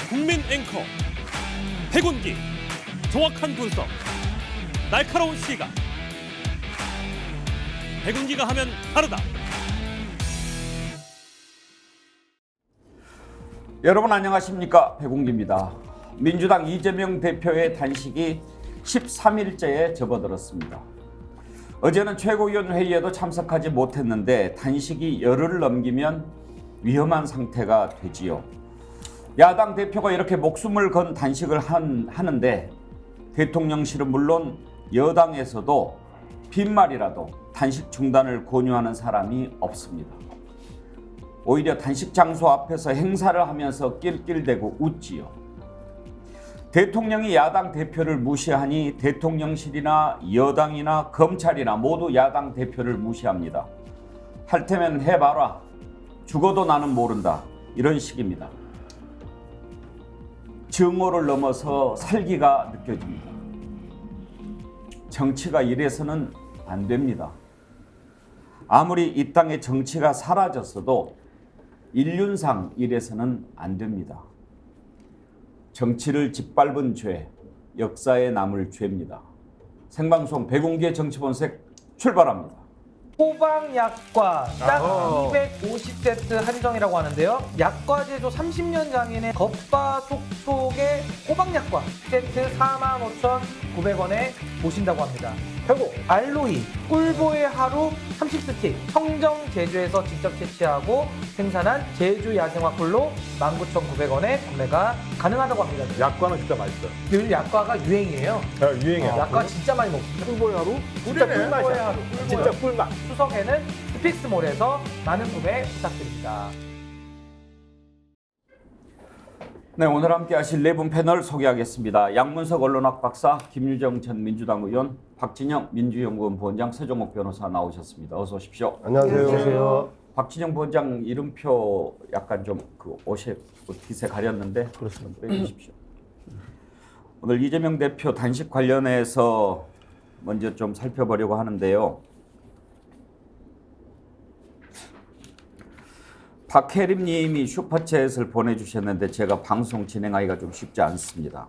국민 앵커 백운기, 정확한 분석, 날카로운 시각. 백운기가 하면 다르다. 여러분 안녕하십니까, 백운기입니다. 민주당 이재명 대표의 단식이 13일째에 접어들었습니다. 어제는 최고위원 회의에도 참석하지 못했는데 단식이 열흘을 넘기면 위험한 상태가 되지요. 야당 대표가 이렇게 목숨을 건 단식을 하는데 대통령실은 물론 여당에서도 빈말이라도 단식 중단을 권유하는 사람이 없습니다. 오히려 단식 장소 앞에서 행사를 하면서 낄낄대고 웃지요. 대통령이 야당 대표를 무시하니 대통령실이나 여당이나 검찰이나 모두 야당 대표를 무시합니다. 할 테면 해봐라. 죽어도 나는 모른다. 이런 식입니다. 증오를 넘어서 살기가 느껴집니다. 정치가 이래서는 안 됩니다. 아무리 이 땅에 정치가 사라졌어도 인륜상 이래서는 안 됩니다. 정치를 짓밟은 죄, 역사에 남을 죄입니다. 생방송 백운기의 정치본색 출발합니다. 호박 약과 딱 250세트 한정이라고 하는데요. 약과 제조 30년 장인의 겉바속촉의 호박 약과 세트 45,900원에 보신다고 합니다. 결국 알로이, 꿀보의 하루 30스틱 청정 제주에서 직접 채취하고 생산한 제주 야생화 꿀로 19,900원에 구매가 가능하다고 합니다. 약과는 진짜 맛있어요. 늘 약과가 유행이에요. 유행이야. 약과 진짜 많이 먹습니다. 꿀보의 하루? 진짜 꿀이네. 꿀보의 하루. 진짜 꿀맛. 추석에는 스픽스몰에서 많은 구매 부탁드립니다. 네, 오늘 함께 하실 네 분 패널 소개하겠습니다. 양문석 언론학 박사, 김유정 전 민주당 의원, 박진영 민주연구원 부원장, 서정옥 변호사 나오셨습니다. 어서 오십시오. 안녕하세요. 박진영 부원장 이름표 약간 좀 그 옷에 깃에 가렸는데 그렇습니다. 빼주십시오. 오늘 이재명 대표 단식 관련해서 먼저 좀 살펴보려고 하는데요. 박혜림 님이 슈퍼챗을 보내주셨는데 제가 방송 진행하기가 좀 쉽지 않습니다.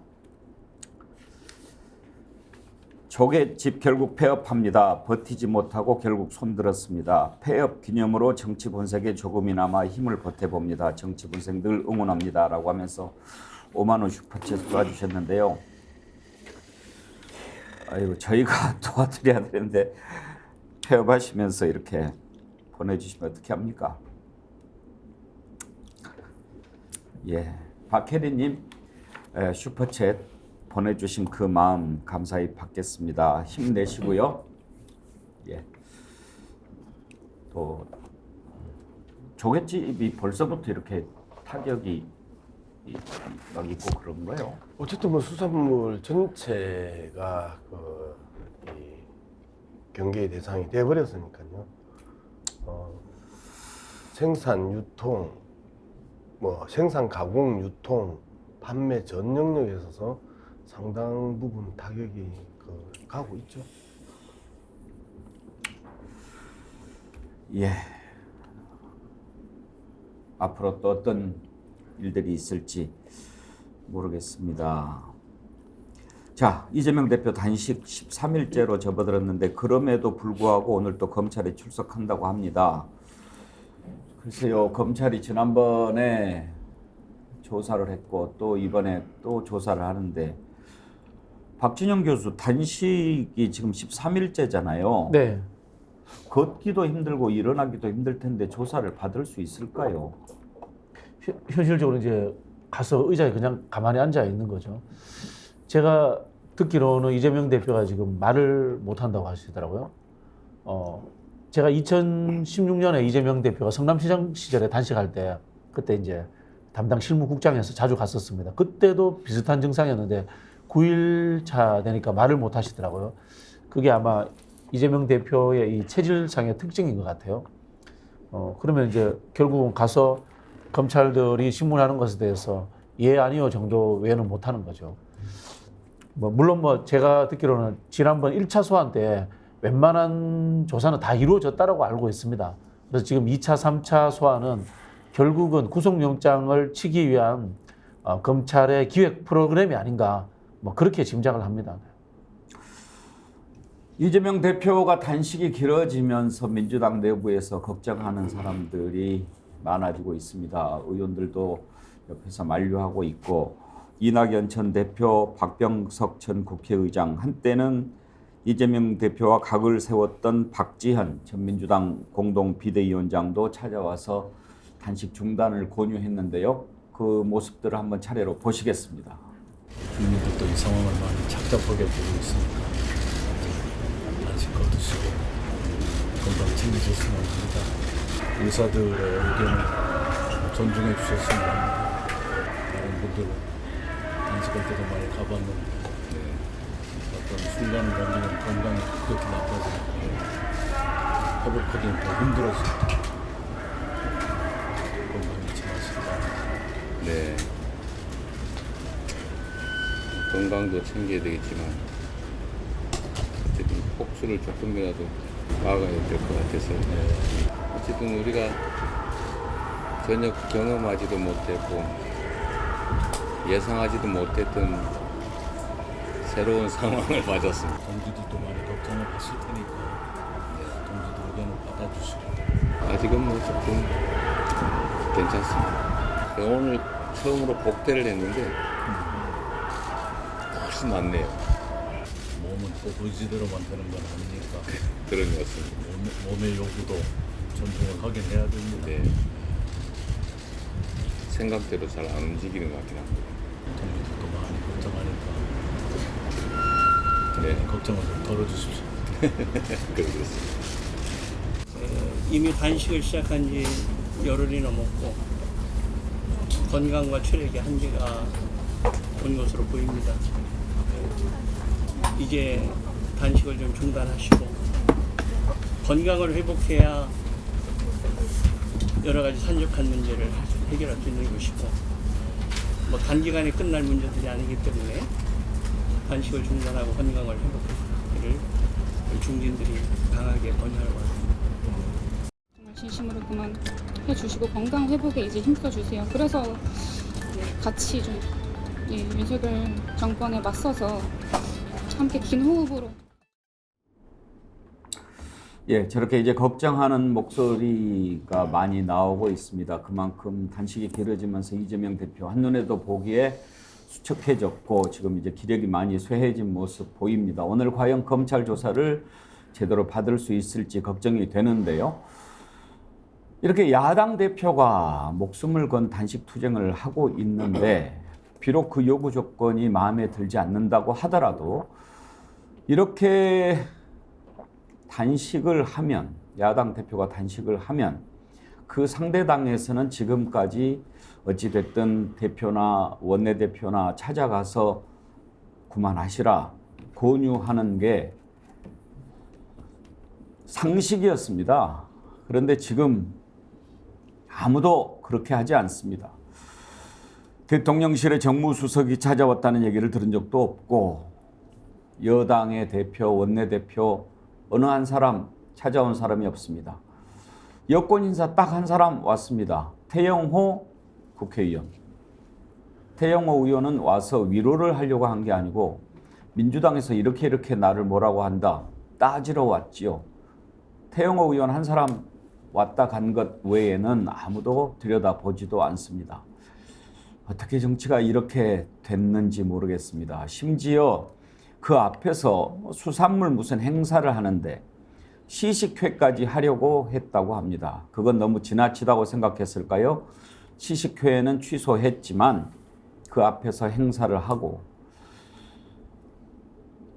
조개집 결국 폐업합니다. 버티지 못하고 결국 손들었습니다. 폐업 기념으로 정치본색에 조금이나마 힘을 보태봅니다. 정치본색 늘 응원합니다. 라고 하면서 5만 원 슈퍼챗 쏴주셨는데요. 아이고, 저희가 도와드려야 되는데 폐업하시면서 이렇게 보내주시면 어떻게 합니까? 예, 박혜리님 슈퍼챗 보내주신 그 마음 감사히 받겠습니다. 힘내시고요. 예, 또 조갯집이 벌써부터 이렇게 타격이 막 있고 그런 거예요. 어쨌든 뭐 수산물 전체가 이 경계의 대상이 돼버렸으니까요. 생산, 유통, 뭐 생산, 가공, 유통, 판매 전 영역에 있어서 상당 부분 타격이 가고 있죠. 예. 앞으로 또 어떤 일들이 있을지 모르겠습니다. 자, 이재명 대표 단식 13일째로 접어들었는데 그럼에도 불구하고 오늘 또 검찰에 출석한다고 합니다. 글쎄요, 검찰이 지난번에 조사를 했고 또 이번에 또 조사를 하는데 박진영 교수 단식이 지금 13일째잖아요. 네. 걷기도 힘들고 일어나기도 힘들 텐데 조사를 받을 수 있을까요? 현실적으로 이제 가서 의자에 그냥 가만히 앉아 있는 거죠. 제가 듣기로는 이재명 대표가 지금 말을 못 한다고 하시더라고요. 제가 2016년에 이재명 대표가 성남시장 시절에 단식할 때 그때 이제 담당 실무국장에서 자주 갔었습니다. 그때도 비슷한 증상이었는데 9일차 되니까 말을 못 하시더라고요. 그게 아마 이재명 대표의 이 체질상의 특징인 것 같아요. 그러면 이제 결국은 가서 검찰들이 신문하는 것에 대해서 예 아니요 정도 외에는 못 하는 거죠. 물론 제가 듣기로는 지난번 1차 소환 때 웬만한 조사는 다 이루어졌다라고 알고 있습니다. 그래서 지금 2차, 3차 소환은 결국은 구속영장을 치기 위한 검찰의 기획 프로그램이 아닌가 뭐 그렇게 짐작을 합니다. 이재명 대표가 단식이 길어지면서 민주당 내부에서 걱정하는 사람들이 많아지고 있습니다. 의원들도 옆에서 만류하고 있고 이낙연 전 대표, 박병석 전 국회의장, 한때는 이재명 대표와 각을 세웠던 박지현 전 민주당 공동 비대위원장도 찾아와서 단식 중단을 권유했는데요. 그 모습들을 한번 차례로 보시겠습니다. 국민들도 이 상황을 많이 착잡하게 보고 있으니까 단식 거두시고 건강 챙기셨으면 합니다. 의사들의 의견을 존중해 주셨으면 합니다. 다른 분들은 단식할 때도 많이 가봤는데 어떤 순간을 넘기면 건강이 급격히 나빠지고 회복하기는 더 힘들어집니다. 건강히 지나시기 바랍니다. 네. 건강도 챙겨야 되겠지만 어쨌든 폭수를 조금이라도 막아야 될 것 같아서 어쨌든 우리가 전혀 경험하지도 못했고 예상하지도 못했던 새로운 상황을 맞았습니다. 동지들도 많이 걱정을 하실 테니까 동지들 의견을 받아주시고 아직은 뭐 조금 괜찮습니다. 오늘 처음으로 복대를 했는데 훨씬 낫네요. 몸은 또 의지대로 만드는 건 아니니까 그런 것 같습니다. 몸의 요구도 존중을 하긴 해야 됩니다. 네. 생각대로 잘 안 움직이는 것 같긴 합니다. 동지들도 많이 걱정하니까 네. 걱정을 좀 덜어주십시오. 그러겠습니다. 이미 단식을 시작한 지 열흘이 넘었고 건강과 체력의 한계가 온 것으로 보입니다. 이제 단식을 좀 중단하시고 건강을 회복해야 여러 가지 산적한 문제를 해결할 수 있는 것이고 뭐 단기간에 끝날 문제들이 아니기 때문에 단식을 중단하고 건강을 회복하기를 중진들이 강하게 권유하고 있습니다. 정말 진심으로 그만해 주시고 건강 회복에 이제 힘써 주세요. 그래서 같이 좀 윤석열 정권에 맞서서 함께 긴 호흡으로. 예, 저렇게 이제 걱정하는 목소리가 많이 나오고 있습니다. 그만큼 단식이 길어지면서 이재명 대표 한눈에도 보기에 수척해졌고 지금 이제 기력이 많이 쇠해진 모습 보입니다. 오늘 과연 검찰 조사를 제대로 받을 수 있을지 걱정이 되는데요. 이렇게 야당 대표가 목숨을 건 단식 투쟁을 하고 있는데 비록 그 요구 조건이 마음에 들지 않는다고 하더라도 이렇게 단식을 하면, 야당 대표가 단식을 하면 그 상대 당에서는 지금까지 어찌됐든 대표나 원내대표나 찾아가서 그만하시라 권유하는 게 상식이었습니다. 그런데 지금 아무도 그렇게 하지 않습니다. 대통령실에 정무수석이 찾아왔다는 얘기를 들은 적도 없고 여당의 대표, 원내대표 어느 한 사람 찾아온 사람이 없습니다. 여권 인사 딱 한 사람 왔습니다. 태영호 국회의원. 태영호 의원은 와서 위로를 하려고 한 게 아니고 민주당에서 이렇게 나를 뭐라고 한다 따지러 왔지요. 태영호 의원 한 사람 왔다 간 것 외에는 아무도 들여다보지도 않습니다. 어떻게 정치가 이렇게 됐는지 모르겠습니다. 심지어 그 앞에서 수산물 무슨 행사를 하는데 시식회까지 하려고 했다고 합니다. 그건 너무 지나치다고 생각했을까요? 시식회는 취소했지만 그 앞에서 행사를 하고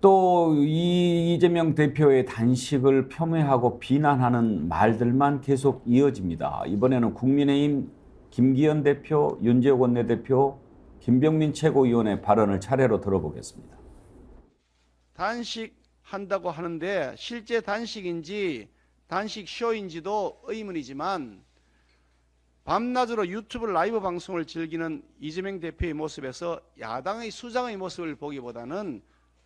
또 이재명 대표의 단식을 폄훼하고 비난하는 말들만 계속 이어집니다. 이번에는 국민의힘 김기현 대표, 윤재욱 원내대표, 김병민 최고위원의 발언을 차례로 들어보겠습니다. 단식한다고 하는데 실제 단식인지 단식 쇼인지도 의문이지만 밤낮으로 유튜브 라이브 방송을 즐기는 이재명 대표의 모습에서 야당의 수장의 모습을 보기보다는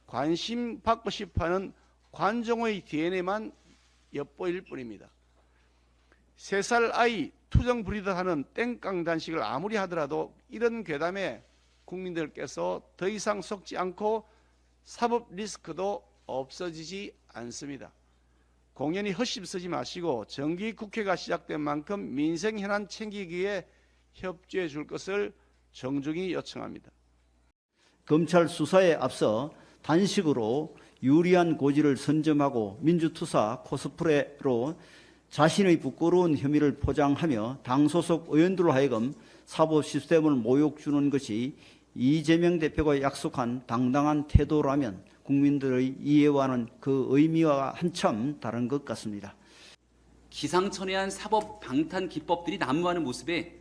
관심 받고 싶어하는 관종의 DNA만 엿보일 뿐입니다. 3살 아이 투정 부리듯 하는 땡깡 단식을 아무리 하더라도 이런 괴담에 국민들께서 더 이상 속지 않고 사법 리스크도 없어지지 않습니다. 공연히 헛심쓰지 마시고 정기 국회가 시작된 만큼 민생 현안 챙기기에 협조해 줄 것을 정중히 요청합니다. 검찰 수사에 앞서 단식으로 유리한 고지를 선점하고 민주투사 코스프레로 자신의 부끄러운 혐의를 포장하며 당 소속 의원들로 하여금 사법 시스템을 모욕 주는 것이 이재명 대표가 약속한 당당한 태도라면 국민들의 이해와는 그 의미와 한참 다른 것 같습니다. 기상천외한 사법 방탄 기법들이 난무하는 모습에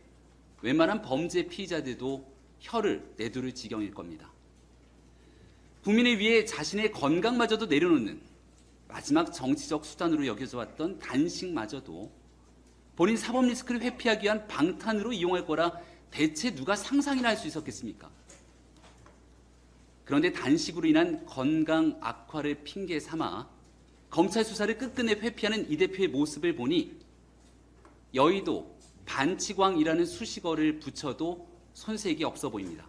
웬만한 범죄 피의자들도 혀를 내두를 지경일 겁니다. 국민을 위해 자신의 건강마저도 내려놓는 마지막 정치적 수단으로 여겨져 왔던 단식마저도 본인 사법 리스크를 회피하기 위한 방탄으로 이용할 거라 대체 누가 상상이나 할 수 있었겠습니까? 그런데 단식으로 인한 건강 악화를 핑계 삼아 검찰 수사를 끝끝내 회피하는 이 대표의 모습을 보니 여의도 반치광이라는 수식어를 붙여도 손색이 없어 보입니다.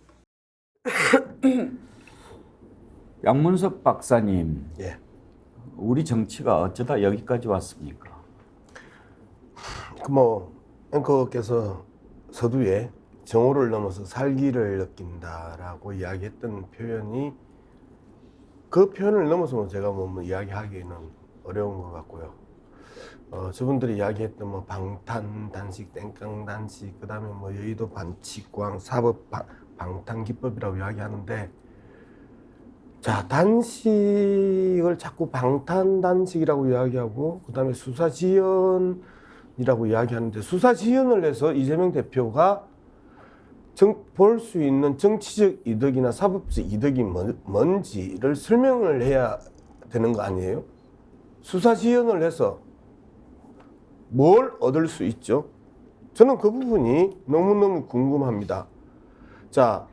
양문석 박사님, 예. 우리 정치가 어쩌다 여기까지 왔습니까? 앵커께서 서두에 정오를 넘어서 살기를 느낀다라고 이야기했던 표현이 그 표현을 넘어서 제가 이야기하기는 어려운 것 같고요. 저분들이 이야기했던 방탄 단식, 땡깡 단식, 그다음에 여의도 반치광 사법 방탄 기법이라고 이야기하는데, 자, 단식을 자꾸 방탄 단식이라고 이야기하고 그다음에 수사 지연이라고 이야기하는데, 수사 지연을 해서 이재명 대표가 볼 수 있는 정치적 이득이나 사법적 이득이 뭔지를 설명을 해야 되는 거 아니에요? 수사 지연을 해서 뭘 얻을 수 있죠? 저는 그 부분이 너무너무 궁금합니다. 자,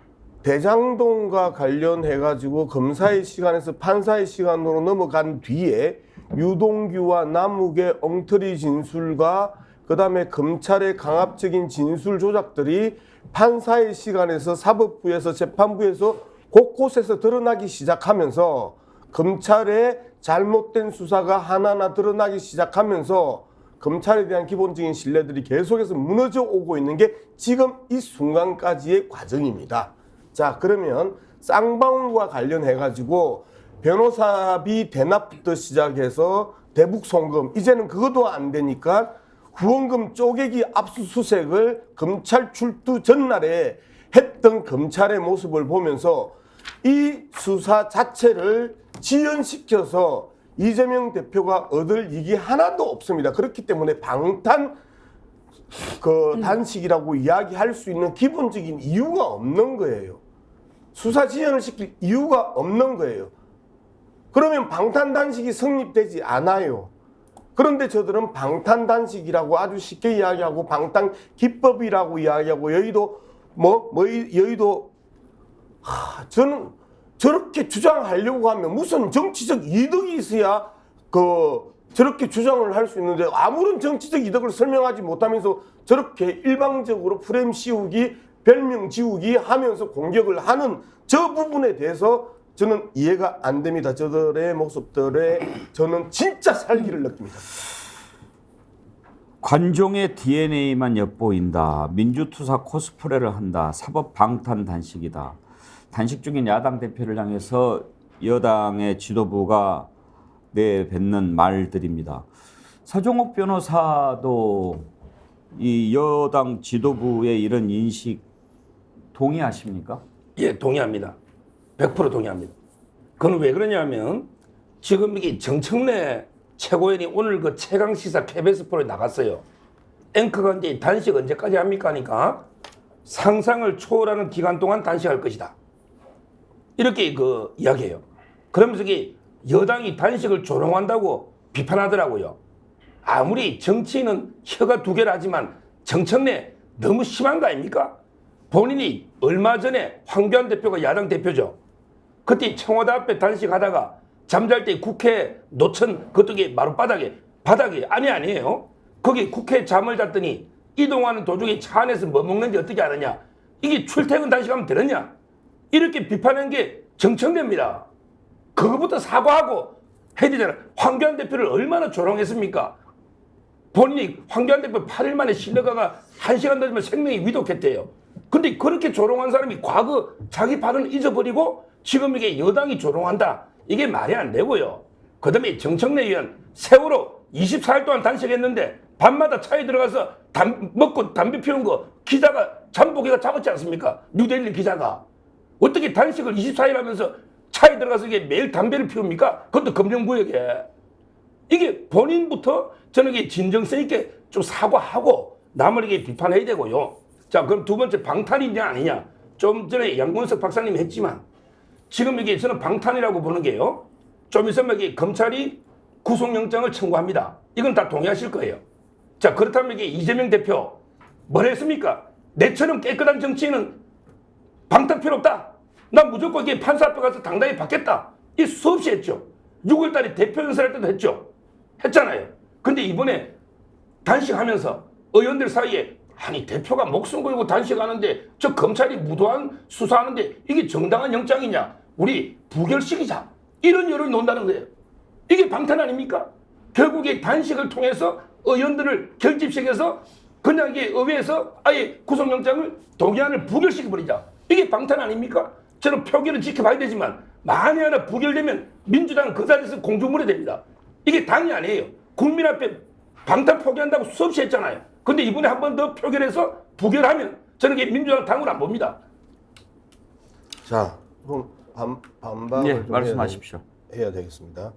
대장동과 관련해가지고 검사의 시간에서 판사의 시간으로 넘어간 뒤에 유동규와 남욱의 엉터리 진술과 그 다음에 검찰의 강압적인 진술 조작들이 판사의 시간에서 사법부에서 재판부에서 곳곳에서 드러나기 시작하면서 검찰의 잘못된 수사가 하나하나 드러나기 시작하면서 검찰에 대한 기본적인 신뢰들이 계속해서 무너져 오고 있는 게 지금 이 순간까지의 과정입니다. 자, 그러면 쌍방울과 관련해가지고 변호사비 대납부터 시작해서 대북 송금, 이제는 그것도 안 되니까 후원금 쪼개기 압수수색을 검찰 출두 전날에 했던 검찰의 모습을 보면서 이 수사 자체를 지연시켜서 이재명 대표가 얻을 이익이 하나도 없습니다. 그렇기 때문에 방탄 단식이라고 이야기할 수 있는 기본적인 이유가 없는 거예요. 수사 지연을 시킬 이유가 없는 거예요. 그러면 방탄 단식이 성립되지 않아요. 그런데 저들은 방탄 단식이라고 아주 쉽게 이야기하고 방탄 기법이라고 이야기하고 여의도 저는 저렇게 주장하려고 하면 무슨 정치적 이득이 있어야 저렇게 주장을 할 수 있는데, 아무런 정치적 이득을 설명하지 못하면서 저렇게 일방적으로 프레임 씌우기, 별명 지우기 하면서 공격을 하는 저 부분에 대해서 저는 이해가 안 됩니다. 저들의 모습들에 저는 진짜 살기를 느낍니다. 관종의 DNA만 엿보인다. 민주투사 코스프레를 한다. 사법 방탄 단식이다. 단식 중인 야당 대표를 향해서 여당의 지도부가 내뱉는 말들입니다. 서종옥 변호사도 이 여당 지도부의 이런 인식 동의하십니까? 예, 동의합니다. 100% 동의합니다. 그건 왜 그러냐면 지금 이게 정청래 최고위원이 오늘 그 최강시사 KBS 프로에 나갔어요. 앵커가 이제 단식 언제까지 합니까 하니까 상상을 초월하는 기간 동안 단식할 것이다. 이렇게 이야기해요. 그러면서 이게 여당이 단식을 조롱한다고 비판하더라고요. 아무리 정치인은 혀가 두 개라지만 정청래 너무 심한 거 아닙니까? 본인이 얼마 전에 황교안 대표가 야당 대표죠. 그때 청와대 앞에 단식하다가 잠잘 때 국회 노천 그쪽에 마룻바닥에 아니에요. 거기 국회 잠을 잤더니 이동하는 도중에 차 안에서 뭐 먹는지 어떻게 아느냐. 이게 출퇴근 단식하면 되느냐. 이렇게 비판한 게 정청래입니다. 그거부터 사과하고 해야 되잖아요. 황교안 대표를 얼마나 조롱했습니까? 본인이 황교안 대표 8일 만에 실려가가 1시간 늦으면 생명이 위독했대요. 근데 그렇게 조롱한 사람이 과거 자기 발언을 잊어버리고 지금 이게 여당이 조롱한다. 이게 말이 안 되고요. 그 다음에 정청래 의원 세월호 24일 동안 단식했는데 밤마다 차에 들어가서 먹고 담배 피우는 거 기자가 잠복이가 잡았지 않습니까? 뉴델리 기자가. 어떻게 단식을 24일 하면서 차에 들어가서 이게 매일 담배를 피웁니까? 그것도 검정구역에. 이게 본인부터 저는 이게 진정성 있게 좀 사과하고 남을 이게 비판해야 되고요. 자, 그럼 두 번째 방탄이냐 아니냐. 좀 전에 양문석 박사님이 했지만 지금 이게 저는 방탄이라고 보는 게요. 좀 있으면 이게 검찰이 구속영장을 청구합니다. 이건 다 동의하실 거예요. 자, 그렇다면 이게 이재명 대표 뭘 했습니까? 내처럼 깨끗한 정치인은 방탄 필요 없다. 난 무조건 이게 판사 앞에 가서 당당히 받겠다. 이 수없이 했죠. 6월달에 대표 연설할 때도 했죠. 했잖아요. 근데 이번에 단식하면서 의원들 사이에 아니 대표가 목숨 걸고 단식하는데 저 검찰이 무도한 수사하는데 이게 정당한 영장이냐. 우리 부결시키자. 이런 여론이 논다는 거예요. 이게 방탄 아닙니까? 결국에 단식을 통해서 의원들을 결집시켜서 그냥 이게 의회에서 아예 구속영장을 동의안을 부결시켜버리자. 이게 방탄 아닙니까? 저는 표결은 지켜봐야 되지만 만에 하나 부결되면 민주당은 그 자리에서 공중분해됩니다. 이게 당이 아니에요. 국민 앞에 방탄 포기한다고 수없이 했잖아요. 근데 이번에 한 번 더 표결해서 부결하면 저는 이게 민주당 당을 안 봅니다. 자, 그럼 반박을 예, 말씀하십시오. 해야 되겠습니다.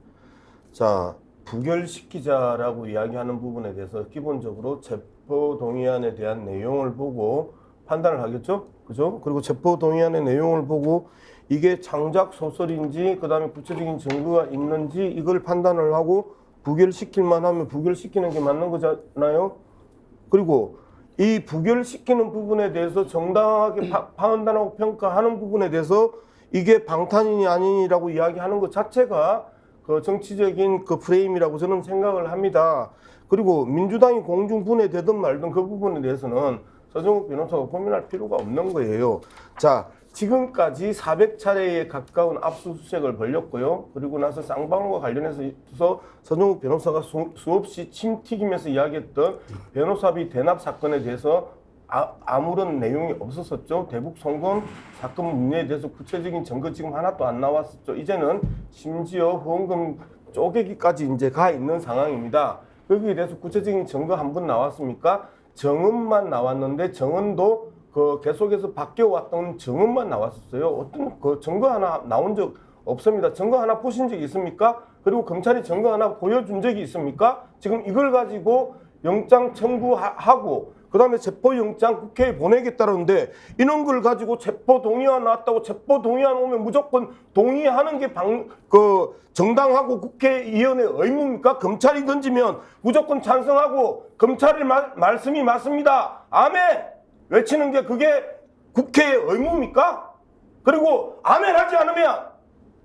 자, 부결시키자라고 이야기하는 부분에 대해서 기본적으로 체포동의안에 대한 내용을 보고 판단을 하겠죠? 그죠? 그리고 체포동의안의 내용을 보고 이게 창작 소설인지 그다음에 구체적인 증거가 있는지 이걸 판단을 하고 부결시킬만 하면 부결시키는 게 맞는 거잖아요. 그리고 이 부결시키는 부분에 대해서 정당하게 판단하고 평가하는 부분에 대해서 이게 방탄이니 아니니라고 이야기하는 것 자체가 그 정치적인 그 프레임이라고 저는 생각을 합니다. 그리고 민주당이 공중분해되든 말든 그 부분에 대해서는 서정욱 변호사가 고민할 필요가 없는 거예요. 자, 지금까지 400차례에 가까운 압수수색을 벌였고요. 그리고 나서 쌍방울과 관련해서 서정욱 변호사가 수없이 침 튀기면서 이야기했던 변호사비 대납 사건에 대해서 아무런 내용이 없었었죠. 대북 송금 사건 문제에 대해서 구체적인 증거 지금 하나도 안 나왔었죠. 이제는 심지어 후원금 쪼개기까지 이제 가 있는 상황입니다. 거기에 대해서 구체적인 증거 한 번 나왔습니까? 정은만 나왔는데 정은도 그 계속해서 바뀌어왔던 정은만 나왔었어요. 어떤 그 증거 하나 나온 적 없습니다. 증거 하나 보신 적 있습니까? 그리고 검찰이 증거 하나 보여준 적이 있습니까? 지금 이걸 가지고 영장 청구하고 그 다음에 체포영장 국회에 보내겠다는데 이런 걸 가지고 체포동의안 나왔다고 체포동의안 오면 무조건 동의하는 게 정당하고 국회의원의 의무입니까? 검찰이 던지면 무조건 찬성하고 검찰의 말씀이 맞습니다. 아멘! 외치는 게 그게 국회의 의무입니까? 그리고 아멘 하지 않으면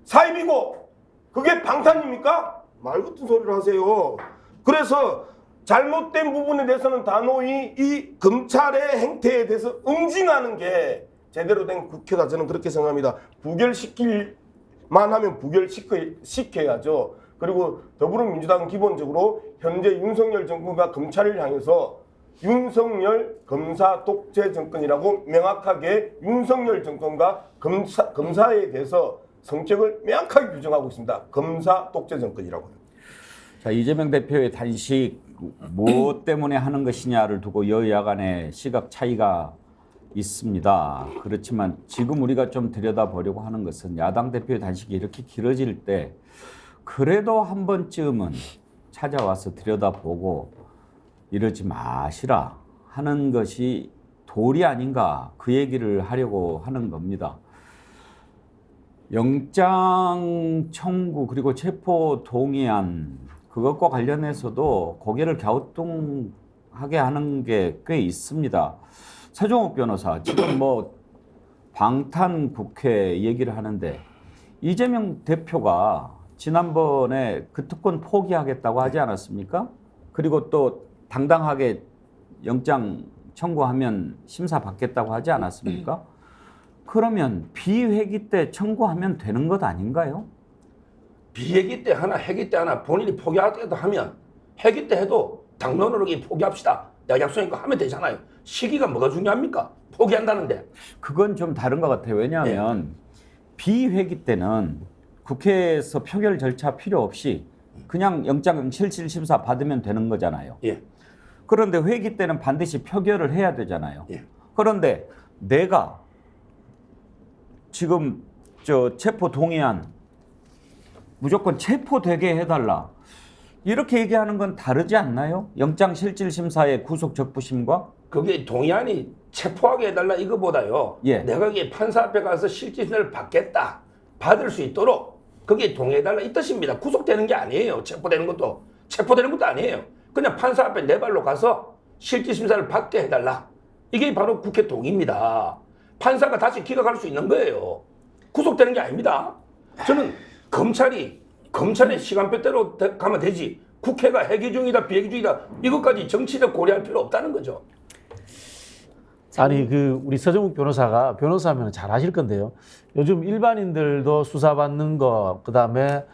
사입이고 그게 방탄입니까? 말 같은 소리를 하세요. 그래서 잘못된 부분에 대해서는 단호히 이 검찰의 행태에 대해서 응징하는 게 제대로 된 국회다. 저는 그렇게 생각합니다. 부결시킬만 하면 부결시켜야죠. 그리고 더불어민주당은 기본적으로 현재 윤석열 정부가 검찰을 향해서 윤석열 검사 독재 정권이라고 명확하게 윤석열 정권과 검사에 대해서 성격을 명확하게 규정하고 있습니다. 검사 독재 정권이라고요. 자, 이재명 대표의 단식 무엇 때문에 하는 것이냐를 두고 여야 간의 시각 차이가 있습니다. 그렇지만 지금 우리가 좀 들여다보려고 하는 것은 야당 대표의 단식이 이렇게 길어질 때 그래도 한 번쯤은 찾아와서 들여다보고 이러지 마시라 하는 것이 도리 아닌가, 그 얘기를 하려고 하는 겁니다. 영장 청구 그리고 체포 동의안 그것과 관련해서도 고개를 갸우뚱하게 하는 게 꽤 있습니다. 서정욱 변호사, 지금 뭐 방탄 국회 얘기를 하는데 이재명 대표가 지난번에 그 특권 포기하겠다고 하지 않았습니까? 그리고 또 당당하게 영장 청구하면 심사 받겠다고 하지 않았습니까? 그러면 비회기 때 청구하면 되는 것 아닌가요? 비회기 때 하나, 회기 때 하나 본인이 포기하겠다 하면 회기 때 해도 당론으로 포기합시다. 내가 약속하니까 하면 되잖아요. 시기가 뭐가 중요합니까? 포기한다는데. 그건 좀 다른 것 같아요. 왜냐하면 비회기 때는 국회에서 표결 절차 필요 없이 그냥 영장 실질 심사 받으면 되는 거잖아요. 예. 그런데 회기 때는 반드시 표결을 해야 되잖아요. 예. 그런데 내가 지금 저 체포 동의안 무조건 체포되게 해달라 이렇게 얘기하는 건 다르지 않나요? 영장 실질 심사의 구속 적부심과 그게 동의안이 체포하게 해달라 이거보다요. 예. 내가 이게 판사 앞에 가서 실질 심사를 받겠다. 받을 수 있도록 그게 동의해달라 이 뜻입니다. 구속되는 게 아니에요. 체포되는 것도 아니에요. 그냥 판사 앞에 내 발로 가서 실질 심사를 받게 해달라. 이게 바로 국회 동의입니다. 판사가 다시 기각할 수 있는 거예요. 구속되는 게 아닙니다. 저는 검찰의 시간표대로 가면 되지. 국회가 회기 중이다 비회기 중이다 이것까지 정치적 고려할 필요 없다는 거죠. 아니 우리 서정욱 변호사가 변호사면 잘 아실 건데요. 요즘 일반인들도 수사받는 거 그다음에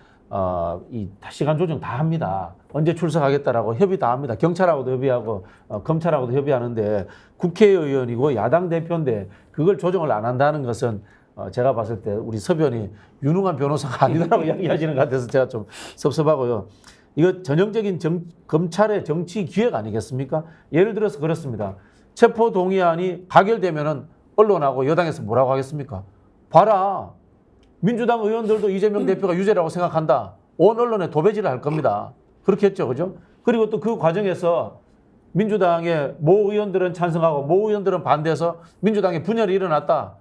이 시간 조정 다 합니다. 언제 출석하겠다라고 협의 다 합니다. 경찰하고도 협의하고 검찰하고도 협의하는데 국회의원이고 야당 대표인데 그걸 조정을 안 한다는 것은 제가 봤을 때 우리 서변이 유능한 변호사가 아니다라고 이야기하시는 것 같아서 제가 좀 섭섭하고요. 이거 전형적인 검찰의 정치 기획 아니겠습니까? 예를 들어서 그렇습니다. 체포 동의안이 가결되면은 언론하고 여당에서 뭐라고 하겠습니까? 봐라. 민주당 의원들도 이재명 대표가 유죄라고 생각한다. 온 언론에 도배질을 할 겁니다. 그렇게 했죠. 그죠? 그리고 또 그 과정에서 민주당의 모 의원들은 찬성하고 모 의원들은 반대해서 민주당의 분열이 일어났다.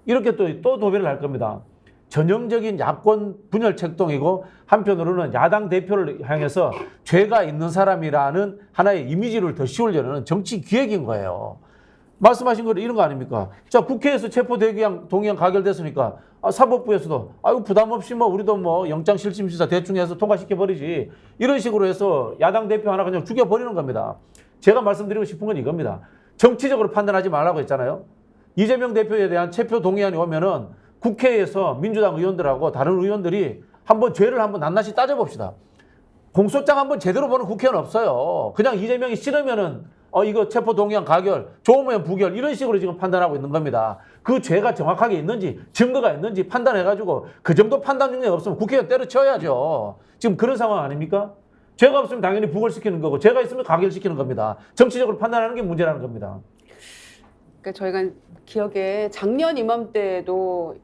이렇게 또 도배를 할 겁니다. 전형적인 야권 분열 책동이고 한편으로는 야당 대표를 향해서 죄가 있는 사람이라는 하나의 이미지를 더 씌우려는 정치 기획인 거예요. 말씀하신 거 이런 거 아닙니까? 자, 국회에서 체포 동의안 가결됐으니까 사법부에서도 아유 부담 없이 우리도 영장 실질 심사 대충 해서 통과시켜 버리지. 이런 식으로 해서 야당 대표 하나 그냥 죽여 버리는 겁니다. 제가 말씀드리고 싶은 건 이겁니다. 정치적으로 판단하지 말라고 했잖아요. 이재명 대표에 대한 체포 동의안이 오면은 국회에서 민주당 의원들하고 다른 의원들이 한번 죄를 한번 낱낱이 따져봅시다. 공소장 한번 제대로 보는 국회는 없어요. 그냥 이재명이 싫으면은 이거 체포 동의안 가결, 좋으면 부결 이런 식으로 지금 판단하고 있는 겁니다. 그 죄가 정확하게 있는지 증거가 있는지 판단해가지고 그 정도 판단 능력이 없으면 국회의원 때려쳐야죠. 지금 그런 상황 아닙니까? 죄가 없으면 당연히 부결시키는 거고 죄가 있으면 가결시키는 겁니다. 정치적으로 판단하는 게 문제라는 겁니다. 그러니까 저희가 기억에 작년 이맘때도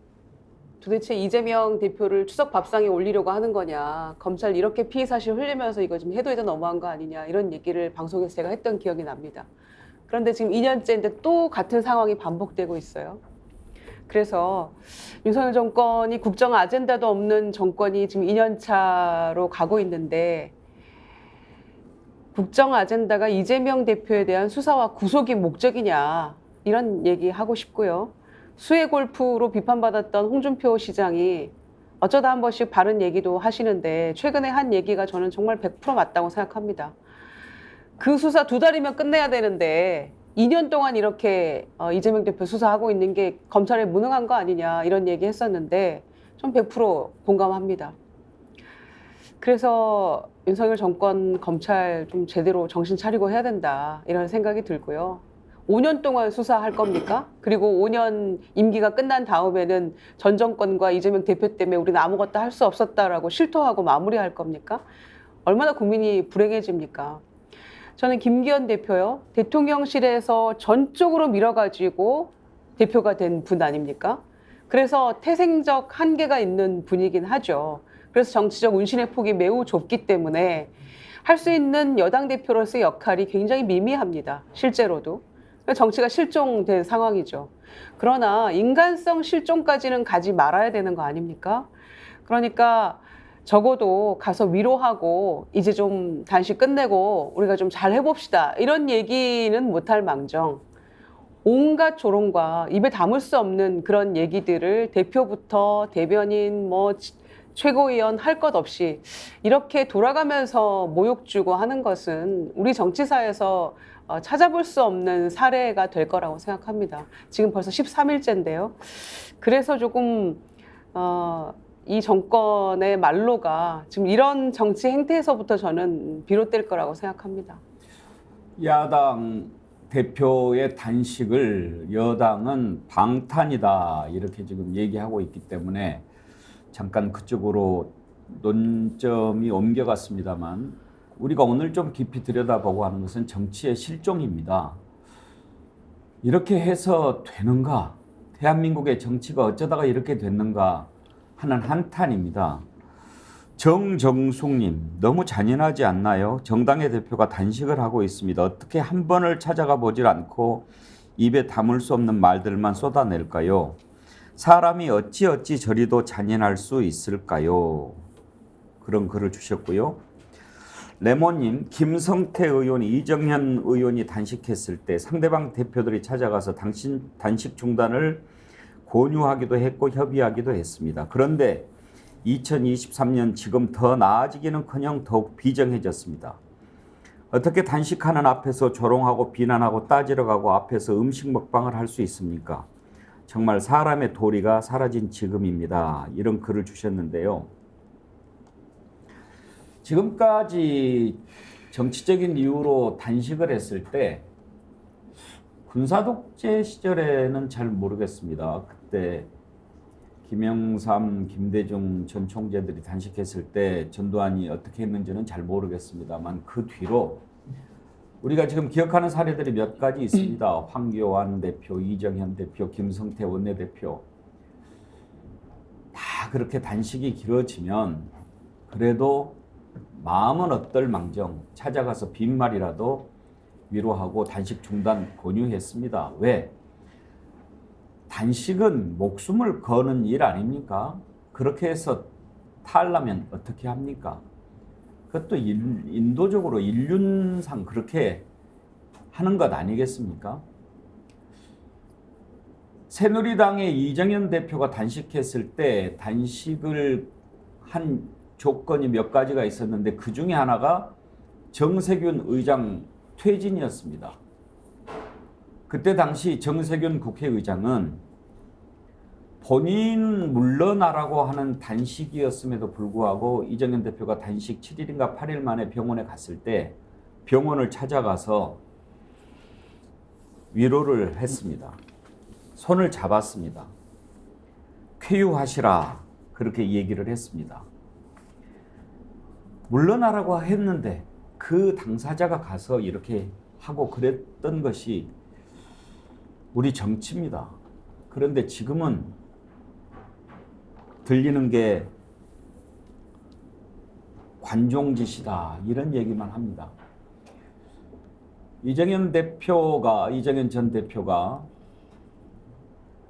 도대체 이재명 대표를 추석 밥상에 올리려고 하는 거냐, 검찰 이렇게 피의 사실 흘리면서 이거 좀 해도 너무한 거 아니냐 이런 얘기를 방송에서 제가 했던 기억이 납니다. 그런데 지금 2년째인데 또 같은 상황이 반복되고 있어요. 그래서 윤석열 정권이 국정 아젠다도 없는 정권이 지금 2년 차로 가고 있는데 국정 아젠다가 이재명 대표에 대한 수사와 구속이 목적이냐 이런 얘기 하고 싶고요. 수해 골프로 비판받았던 홍준표 시장이 어쩌다 한 번씩 바른 얘기도 하시는데 최근에 한 얘기가 저는 정말 100% 맞다고 생각합니다. 그 수사 2달이면 끝내야 되는데 2년 동안 이렇게 이재명 대표 수사하고 있는 게 검찰에 무능한 거 아니냐 이런 얘기 했었는데 좀 100% 공감합니다. 그래서 윤석열 정권 검찰 좀 제대로 정신 차리고 해야 된다 이런 생각이 들고요. 5년 동안 수사할 겁니까? 그리고 5년 임기가 끝난 다음에는 전 정권과 이재명 대표 때문에 우리는 아무것도 할 수 없었다라고 실토하고 마무리할 겁니까? 얼마나 국민이 불행해집니까? 저는 김기현 대표요. 대통령실에서 전적으로 밀어가지고 대표가 된 분 아닙니까? 그래서 태생적 한계가 있는 분이긴 하죠. 그래서 정치적 운신의 폭이 매우 좁기 때문에 할 수 있는 여당 대표로서의 역할이 굉장히 미미합니다. 실제로도. 정치가 실종된 상황이죠. 그러나 인간성 실종까지는 가지 말아야 되는 거 아닙니까? 그러니까 적어도 가서 위로하고 이제 좀 단식 끝내고 우리가 좀 잘 해봅시다. 이런 얘기는 못할 망정 온갖 조롱과 입에 담을 수 없는 그런 얘기들을 대표부터 대변인 최고위원 할 것 없이 이렇게 돌아가면서 모욕 주고 하는 것은 우리 정치사에서 찾아볼 수 없는 사례가 될 거라고 생각합니다. 지금 벌써 13일째인데요. 그래서 조금 이 정권의 말로가 지금 이런 정치 행태에서부터 저는 비롯될 거라고 생각합니다. 야당 대표의 단식을 여당은 방탄이다 이렇게 지금 얘기하고 있기 때문에 잠깐 그쪽으로 논점이 옮겨갔습니다만 우리가 오늘 좀 깊이 들여다보고 하는 것은 정치의 실종입니다. 이렇게 해서 되는가? 대한민국의 정치가 어쩌다가 이렇게 됐는가 하는 한탄입니다. 정정숙님, 너무 잔인하지 않나요? 정당의 대표가 단식을 하고 있습니다. 어떻게 한 번을 찾아가 보질 않고 입에 담을 수 없는 말들만 쏟아낼까요? 사람이 어찌 저리도 잔인할 수 있을까요? 그런 글을 주셨고요. 레몬님, 김성태 의원이 이정현 의원이 단식했을 때 상대방 대표들이 찾아가서 단식 중단을 권유하기도 했고 협의하기도 했습니다. 그런데 2023년 지금 더 나아지기는커녕 더욱 비정해졌습니다. 어떻게 단식하는 앞에서 조롱하고 비난하고 따지러 가고 앞에서 음식 먹방을 할 수 있습니까? 정말 사람의 도리가 사라진 지금입니다. 이런 글을 주셨는데요. 지금까지 정치적인 이유로 단식을 했을 때 군사독재 시절에는 잘 모르겠습니다. 그때 김영삼, 김대중 전 총재들이 단식했을 때 전두환이 어떻게 했는지는 잘 모르겠습니다만 그 뒤로 우리가 지금 기억하는 사례들이 몇 가지 있습니다. 황교안 대표, 이정현 대표, 김성태 원내대표 다 그렇게 단식이 길어지면 그래도 마음은 어떨망정 찾아가서 빈말이라도 위로하고 단식 중단 권유했습니다. 왜? 단식은 목숨을 거는 일 아닙니까? 그렇게 해서 탈라면 어떻게 합니까? 그것도 인도적으로 인륜상 그렇게 하는 것 아니겠습니까? 새누리당의 이정현 대표가 단식했을 때 단식을 한 조건이 몇 가지가 있었는데 그 중에 하나가 정세균 의장 퇴진이었습니다. 그때 당시 정세균 국회의장은 본인 물러나라고 하는 단식이었음에도 불구하고 이정현 대표가 단식 7일인가 8일 만에 병원에 갔을 때 병원을 찾아가서 위로를 했습니다. 손을 잡았습니다. 쾌유하시라 그렇게 얘기를 했습니다. 물러나라고 했는데 그 당사자가 가서 이렇게 하고 그랬던 것이 우리 정치입니다. 그런데 지금은 들리는 게 관종짓이다 이런 얘기만 합니다. 이정현 전 대표가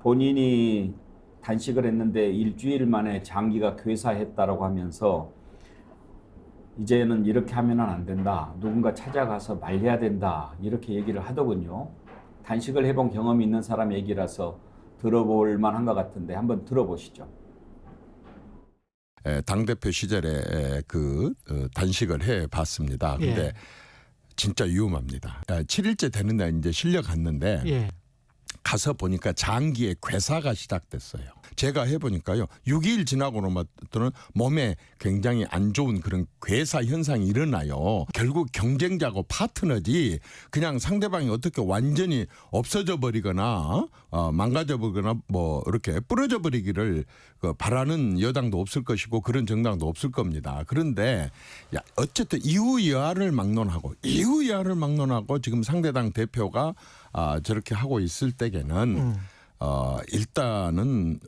본인이 단식을 했는데 일주일 만에 장기가 괴사했다라고 하면서 이제는 이렇게 하면 안 된다. 누군가 찾아가서 말해야 된다. 이렇게 얘기를 하더군요. 단식을 해본 경험이 있는 사람 얘기라서 들어볼 만한 것 같은데 한번 들어보시죠. 당대표 시절에 단식을 해봤습니다. 근데 예. 진짜 위험합니다. 7일째 되는 날 이제 실려 갔는데 예. 가서 보니까 장기에 괴사가 시작됐어요. 제가 해보니까요. 6일 지나고 나면 몸에 굉장히 안 좋은 그런 괴사 현상이 일어나요. 결국 경쟁자고 파트너지 그냥 상대방이 어떻게 완전히 없어져 버리거나 망가져 버리거나 뭐 이렇게 부러져 버리기를 바라는 여당도 없을 것이고 그런 정당도 없을 겁니다. 그런데 어쨌든 이유야를 막론하고 지금 상대당 대표가 저렇게 하고 있을 때에는 일단은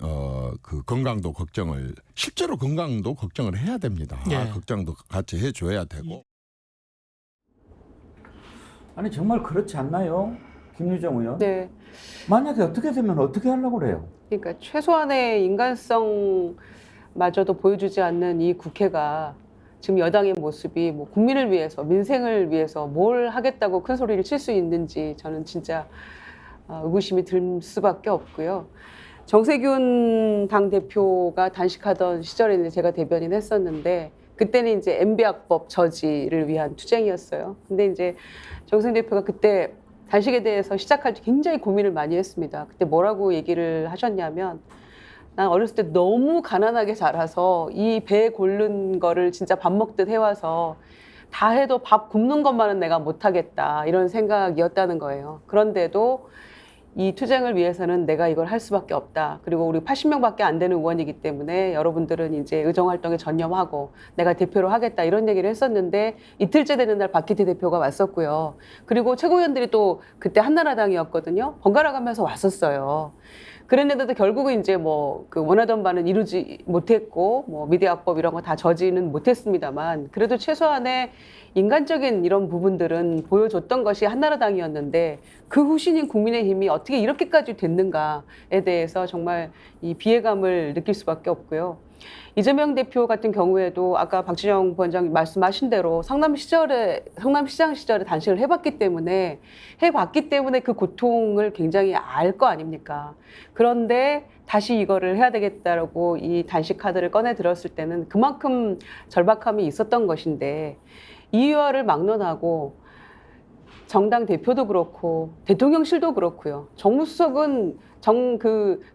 그 건강도 걱정을 실제로 건강도 걱정을 해야 됩니다. 예. 걱정도 같이 해줘야 되고. 아니 정말 그렇지 않나요, 김유정 의원? 네. 만약에 어떻게 되면 어떻게 하려고 그래요? 그러니까 최소한의 인간성마저도 보여주지 않는 이 국회가 지금 여당의 모습이 뭐 국민을 위해서 민생을 위해서 뭘 하겠다고 큰 소리를 칠 수 있는지 저는 진짜 의구심이 들 수밖에 없고요. 정세균 당대표가 단식하던 시절에 이제 제가 대변인 했었는데 그때는 이제 MB학법 저지를 위한 투쟁이었어요. 근데 이제 정세균 대표가 그때 단식에 대해서 시작할 때 굉장히 고민을 많이 했습니다. 그때 뭐라고 얘기를 하셨냐면 난 어렸을 때 너무 가난하게 자라서 이 배 고른 거를 진짜 밥 먹듯 해와서 다 해도 밥 굶는 것만은 내가 못하겠다 이런 생각이었다는 거예요. 그런데도 이 투쟁을 위해서는 내가 이걸 할 수밖에 없다. 그리고 우리 80명밖에 안 되는 의원이기 때문에 여러분들은 이제 의정활동에 전념하고 내가 대표로 하겠다 이런 얘기를 했었는데 이틀째 되는 날 박기태 대표가 왔었고요. 그리고 최고위원들이 또 그때 한나라당이었거든요. 번갈아 가면서 왔었어요. 그랬는데도 결국은 이제 뭐 그 원하던 바는 이루지 못했고 뭐 미디어학법 이런 거 다 저지는 못했습니다만 그래도 최소한의 인간적인 이런 부분들은 보여줬던 것이 한나라당이었는데 그 후신인 국민의힘이 어떻게 이렇게까지 됐는가에 대해서 정말 이 비애감을 느낄 수밖에 없고요. 이재명 대표 같은 경우에도 아까 박진영 부원장님 말씀하신 대로 성남시장 시절에 단식을 해봤기 때문에 그 고통을 굉장히 알 거 아닙니까? 그런데 다시 이거를 해야 되겠다라고 이 단식 카드를 꺼내 들었을 때는 그만큼 절박함이 있었던 것인데 이의화를 막론하고 정당 대표도 그렇고 대통령실도 그렇고요. 정무수석은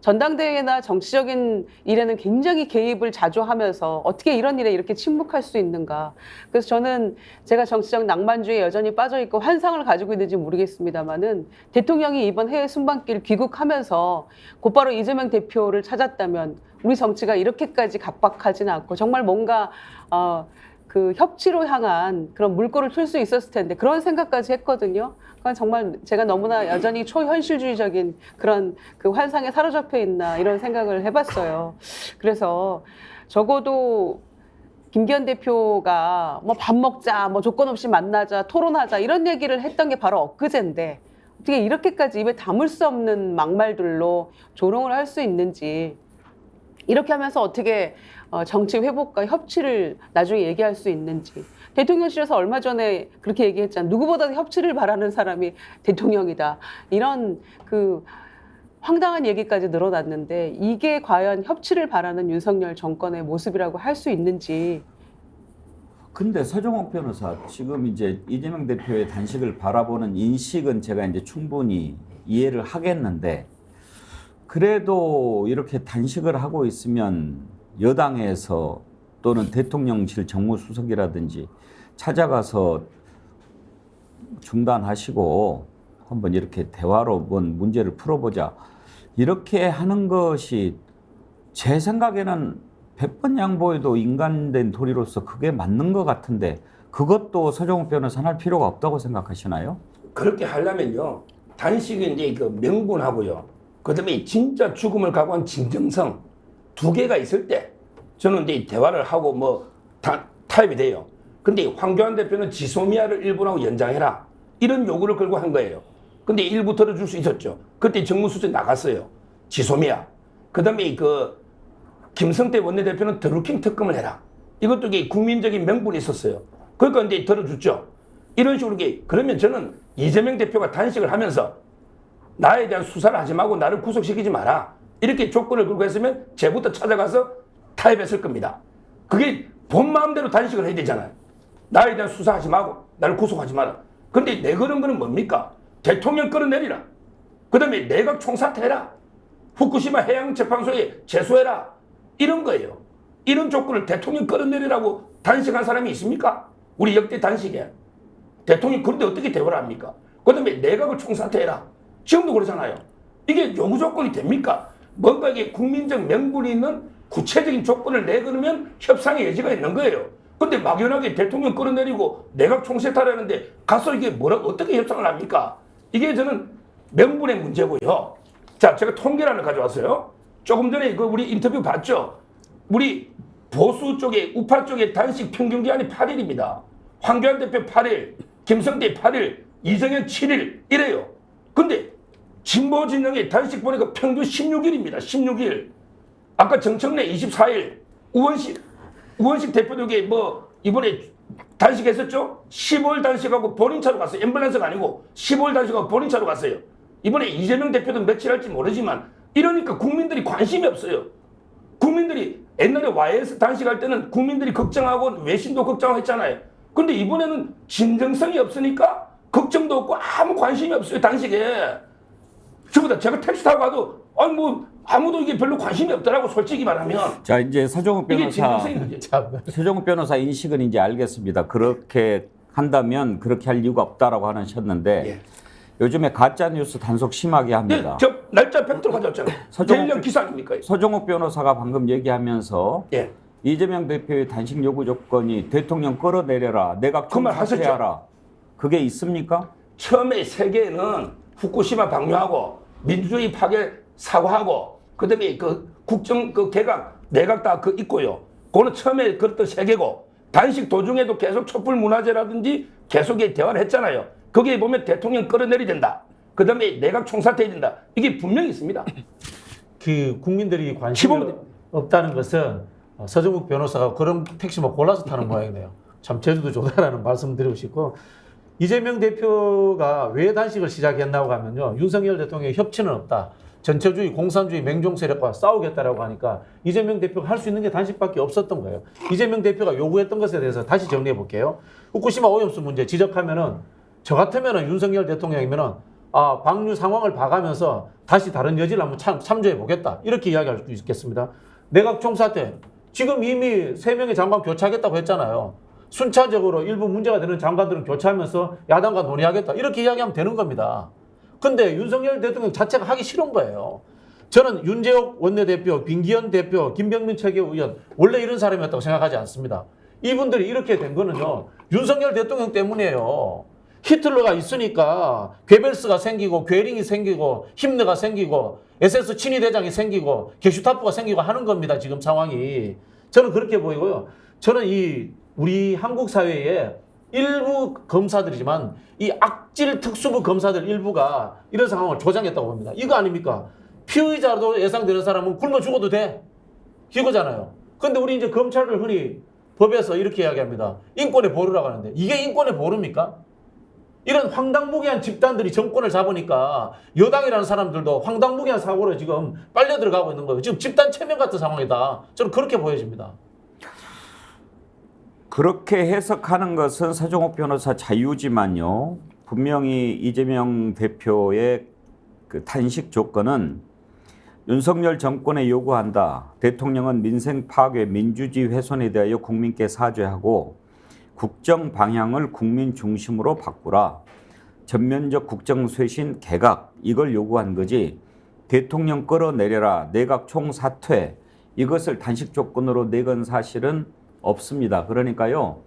전당대회나 정치적인 일에는 굉장히 개입을 자주 하면서 어떻게 이런 일에 이렇게 침묵할 수 있는가. 그래서 저는 제가 정치적 낭만주의에 여전히 빠져있고 환상을 가지고 있는지 모르겠습니다만은 대통령이 이번 해외 순방길 귀국하면서 곧바로 이재명 대표를 찾았다면 우리 정치가 이렇게까지 각박하지는 않고 정말 뭔가 그 협치로 향한 그런 물꼬를 틀 수 있었을 텐데 그런 생각까지 했거든요. 그건 정말 제가 너무나 여전히 초현실주의적인 그런 그 환상에 사로잡혀 있나 이런 생각을 해봤어요. 그래서 적어도 김기현 대표가 뭐 밥 먹자, 뭐 조건 없이 만나자, 토론하자 이런 얘기를 했던 게 바로 엊그제인데 어떻게 이렇게까지 입에 담을 수 없는 막말들로 조롱을 할 수 있는지 이렇게 하면서 어떻게 정치 회복과 협치를 나중에 얘기할 수 있는지 대통령실에서 얼마 전에 그렇게 얘기했잖아요. 누구보다 협치를 바라는 사람이 대통령이다. 이런 그 황당한 얘기까지 늘어났는데 이게 과연 협치를 바라는 윤석열 정권의 모습이라고 할 수 있는지. 근데 서정옥 변호사 지금 이제 이재명 대표의 단식을 바라보는 인식은 제가 이제 충분히 이해를 하겠는데 그래도 이렇게 단식을 하고 있으면 여당에서 또는 대통령실 정무수석이라든지 찾아가서 중단하시고 한번 이렇게 대화로 뭔 문제를 풀어보자 이렇게 하는 것이 제 생각에는 100번 양보해도 인간된 도리로서 그게 맞는 것 같은데 그것도 서정욱 변호사는 할 필요가 없다고 생각하시나요? 그렇게 하려면요 단식은 이제 그 명분하고요 그다음에 진짜 죽음을 각오한 진정성 두 개가 있을 때 저는 이제 대화를 하고 뭐 타협이 돼요. 근데 황교안 대표는 지소미아를 일본하고 연장해라 이런 요구를 걸고 한 거예요. 근데 일부 들어줄 수 있었죠. 그때 정무수석 나갔어요. 지소미아. 그다음에 그 김성태 원내대표는 드루킹 특검을 해라. 이것도 이게 국민적인 명분이 있었어요. 그러니까 이제 들어줬죠. 이런 식으로 그러면 저는 이재명 대표가 단식을 하면서 나에 대한 수사를 하지 말고 나를 구속시키지 마라. 이렇게 조건을 걸고 했으면 쟤부터 찾아가서 타협했을 겁니다. 그게 본 마음대로 단식을 해야 되잖아요. 나에 대한 수사하지 말고 나를 구속하지 마라. 근데 내 그런 거는 뭡니까? 대통령 끌어내리라. 그 다음에 내각 총사퇴해라. 후쿠시마 해양재판소에 제소해라. 이런 거예요. 이런 조건을 대통령 끌어내리라고 단식한 사람이 있습니까? 우리 역대 단식에. 대통령이 그런데 어떻게 대화를 합니까? 그 다음에 내각을 총사퇴해라. 지금도 그러잖아요. 이게 요구 조건이 됩니까? 뭔가 이게 국민적 명분이 있는 구체적인 조건을 내걸으면 협상의 여지가 있는 거예요. 근데 막연하게 대통령 끌어내리고 내각 총세타라는데 가서 이게 어떻게 협상을 합니까? 이게 저는 명분의 문제고요. 자, 제가 통계를 하나 가져왔어요. 조금 전에 우리 인터뷰 봤죠? 우리 보수 쪽에, 우파 쪽에 단식 평균 기한이 8일입니다. 황교안 대표 8일, 김성태 8일, 이정현 7일 이래요. 근데 진보 진영의 단식 보니까 평균 16일입니다. 16일. 아까 정청래 24일, 우원식 대표에게 뭐 이번에 단식했었죠? 15일 단식하고 본인 차로 갔어요. 앰뷸런스가 아니고 15일 단식하고 본인 차로 갔어요. 이번에 이재명 대표도 며칠 할지 모르지만 이러니까 국민들이 관심이 없어요. 국민들이 옛날에 YS 단식할 때는 국민들이 걱정하고 외신도 걱정하고 했잖아요. 근데 이번에는 진정성이 없으니까 걱정도 없고 아무 관심이 없어요, 단식에. 저보다 제가 택시 타고 가도 아니 뭐 아무도 이게 별로 관심이 없더라고, 솔직히 말하면. 자, 이제 서정욱 이게 변호사, 진정성이 문제. 서정욱 변호사 인식은 이제 알겠습니다. 그렇게 한다면 그렇게 할 이유가 없다라고 하셨는데 요즘에 가짜 뉴스 단속 심하게 합니다. 저 날짜 팩트로 가져왔잖아요. 제일령 기사 아닙니까? 서정욱 변호사가 방금 얘기하면서 이재명 대표의 단식 요구 조건이 대통령 끌어내려라, 내각 그 말 하셨죠? 총사퇴하라. 그게 있습니까? 처음에 세계는 후쿠시마 방류하고 민주주의 파괴 사과하고 그다음에 그 국정 그 개각 내각 다 그 있고요. 그거는 처음에 그랬던 세계고 단식 도중에도 계속 촛불 문화제라든지 계속 대화를 했잖아요. 거기에 보면 대통령 끌어내려야 된다. 그다음에 내각 총사퇴해야 된다. 이게 분명히 있습니다. 그 국민들이 관심이 없다는 것은 서정욱 변호사가 그런 택시만 골라서 타는 모양이네요. 참 제주도 좋다라는 말씀 드리고 싶고, 이재명 대표가 왜 단식을 시작했나고 하면요, 윤석열 대통령의 협치는 없다, 전체주의, 공산주의, 맹종 세력과 싸우겠다라고 하니까 이재명 대표가 할 수 있는 게 단식밖에 없었던 거예요. 이재명 대표가 요구했던 것에 대해서 다시 정리해 볼게요. 후쿠시마 오염수 문제 지적하면은 저 같으면은 윤석열 대통령이면은 방류 상황을 봐가면서 다시 다른 여지를 한번 참조해 보겠다, 이렇게 이야기할 수 있겠습니다. 내각 총사퇴, 지금 이미 3명의 장관 교체하겠다고 했잖아요. 순차적으로 일부 문제가 되는 장관들은 교체하면서 야당과 논의하겠다, 이렇게 이야기하면 되는 겁니다. 근데 윤석열 대통령 자체가 하기 싫은 거예요. 저는 윤재옥 원내대표, 빈기현 대표, 김병민 최고위원 원래 이런 사람이었다고 생각하지 않습니다. 이분들이 이렇게 된 거는요, 윤석열 대통령 때문이에요. 히틀러가 있으니까 괴벨스가 생기고 괴링이 생기고 힘내가 생기고 SS 친위대장이 생기고 게슈타포가 생기고 하는 겁니다, 지금 상황이. 저는 그렇게 보이고요. 저는 우리 한국 사회에 일부 검사들이지만 이 악질 특수부 검사들 일부가 이런 상황을 조장했다고 봅니다. 이거 아닙니까? 피의자로 예상되는 사람은 굶어 죽어도 돼, 이거잖아요. 근데 우리 이제 검찰을 흔히 법에서 이렇게 이야기합니다. 인권의 보루라고 하는데 이게 인권의 보루입니까? 이런 황당무계한 집단들이 정권을 잡으니까 여당이라는 사람들도 황당무계한 사고로 지금 빨려 들어가고 있는 거예요. 지금 집단 체면 같은 상황이다, 저는 그렇게 보여집니다. 그렇게 해석하는 것은 서정욱 변호사 자유지만요, 분명히 이재명 대표의 그 단식 조건은 윤석열 정권에 요구한다. 대통령은 민생 파괴, 민주주의 훼손에 대하여 국민께 사죄하고 국정 방향을 국민 중심으로 바꾸라. 전면적 국정 쇄신 개각, 이걸 요구한 거지. 대통령 끌어내려라, 내각 총사퇴, 이것을 단식 조건으로 내건 사실은 없습니다. 그러니까요,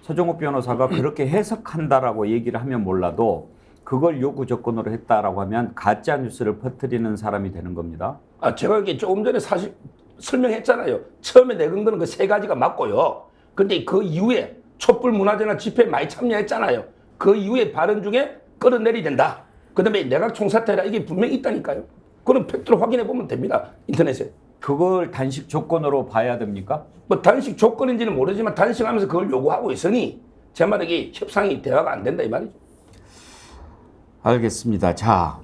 서정욱 변호사가 그렇게 해석한다라고 얘기를 하면 몰라도 그걸 요구 조건으로 했다라고 하면 가짜 뉴스를 퍼뜨리는 사람이 되는 겁니다. 제가 이게 조금 전에 사실 설명했잖아요. 처음에 내건 거는 그 3가지가 맞고요. 근데 그 이후에 촛불 문화제나 집회에 많이 참여했잖아요. 그 이후에 발언 중에 끌어내려야 된다, 그다음에 내각 총사퇴라, 이게 분명히 있다니까요. 그런 팩트로 확인해 보면 됩니다, 인터넷에. 그걸 단식 조건으로 봐야 됩니까? 뭐 단식 조건인지는 모르지만 단식하면서 그걸 요구하고 있으니 제 말에 이게 협상이 대화가 안 된다, 이 말이죠. 알겠습니다. 자,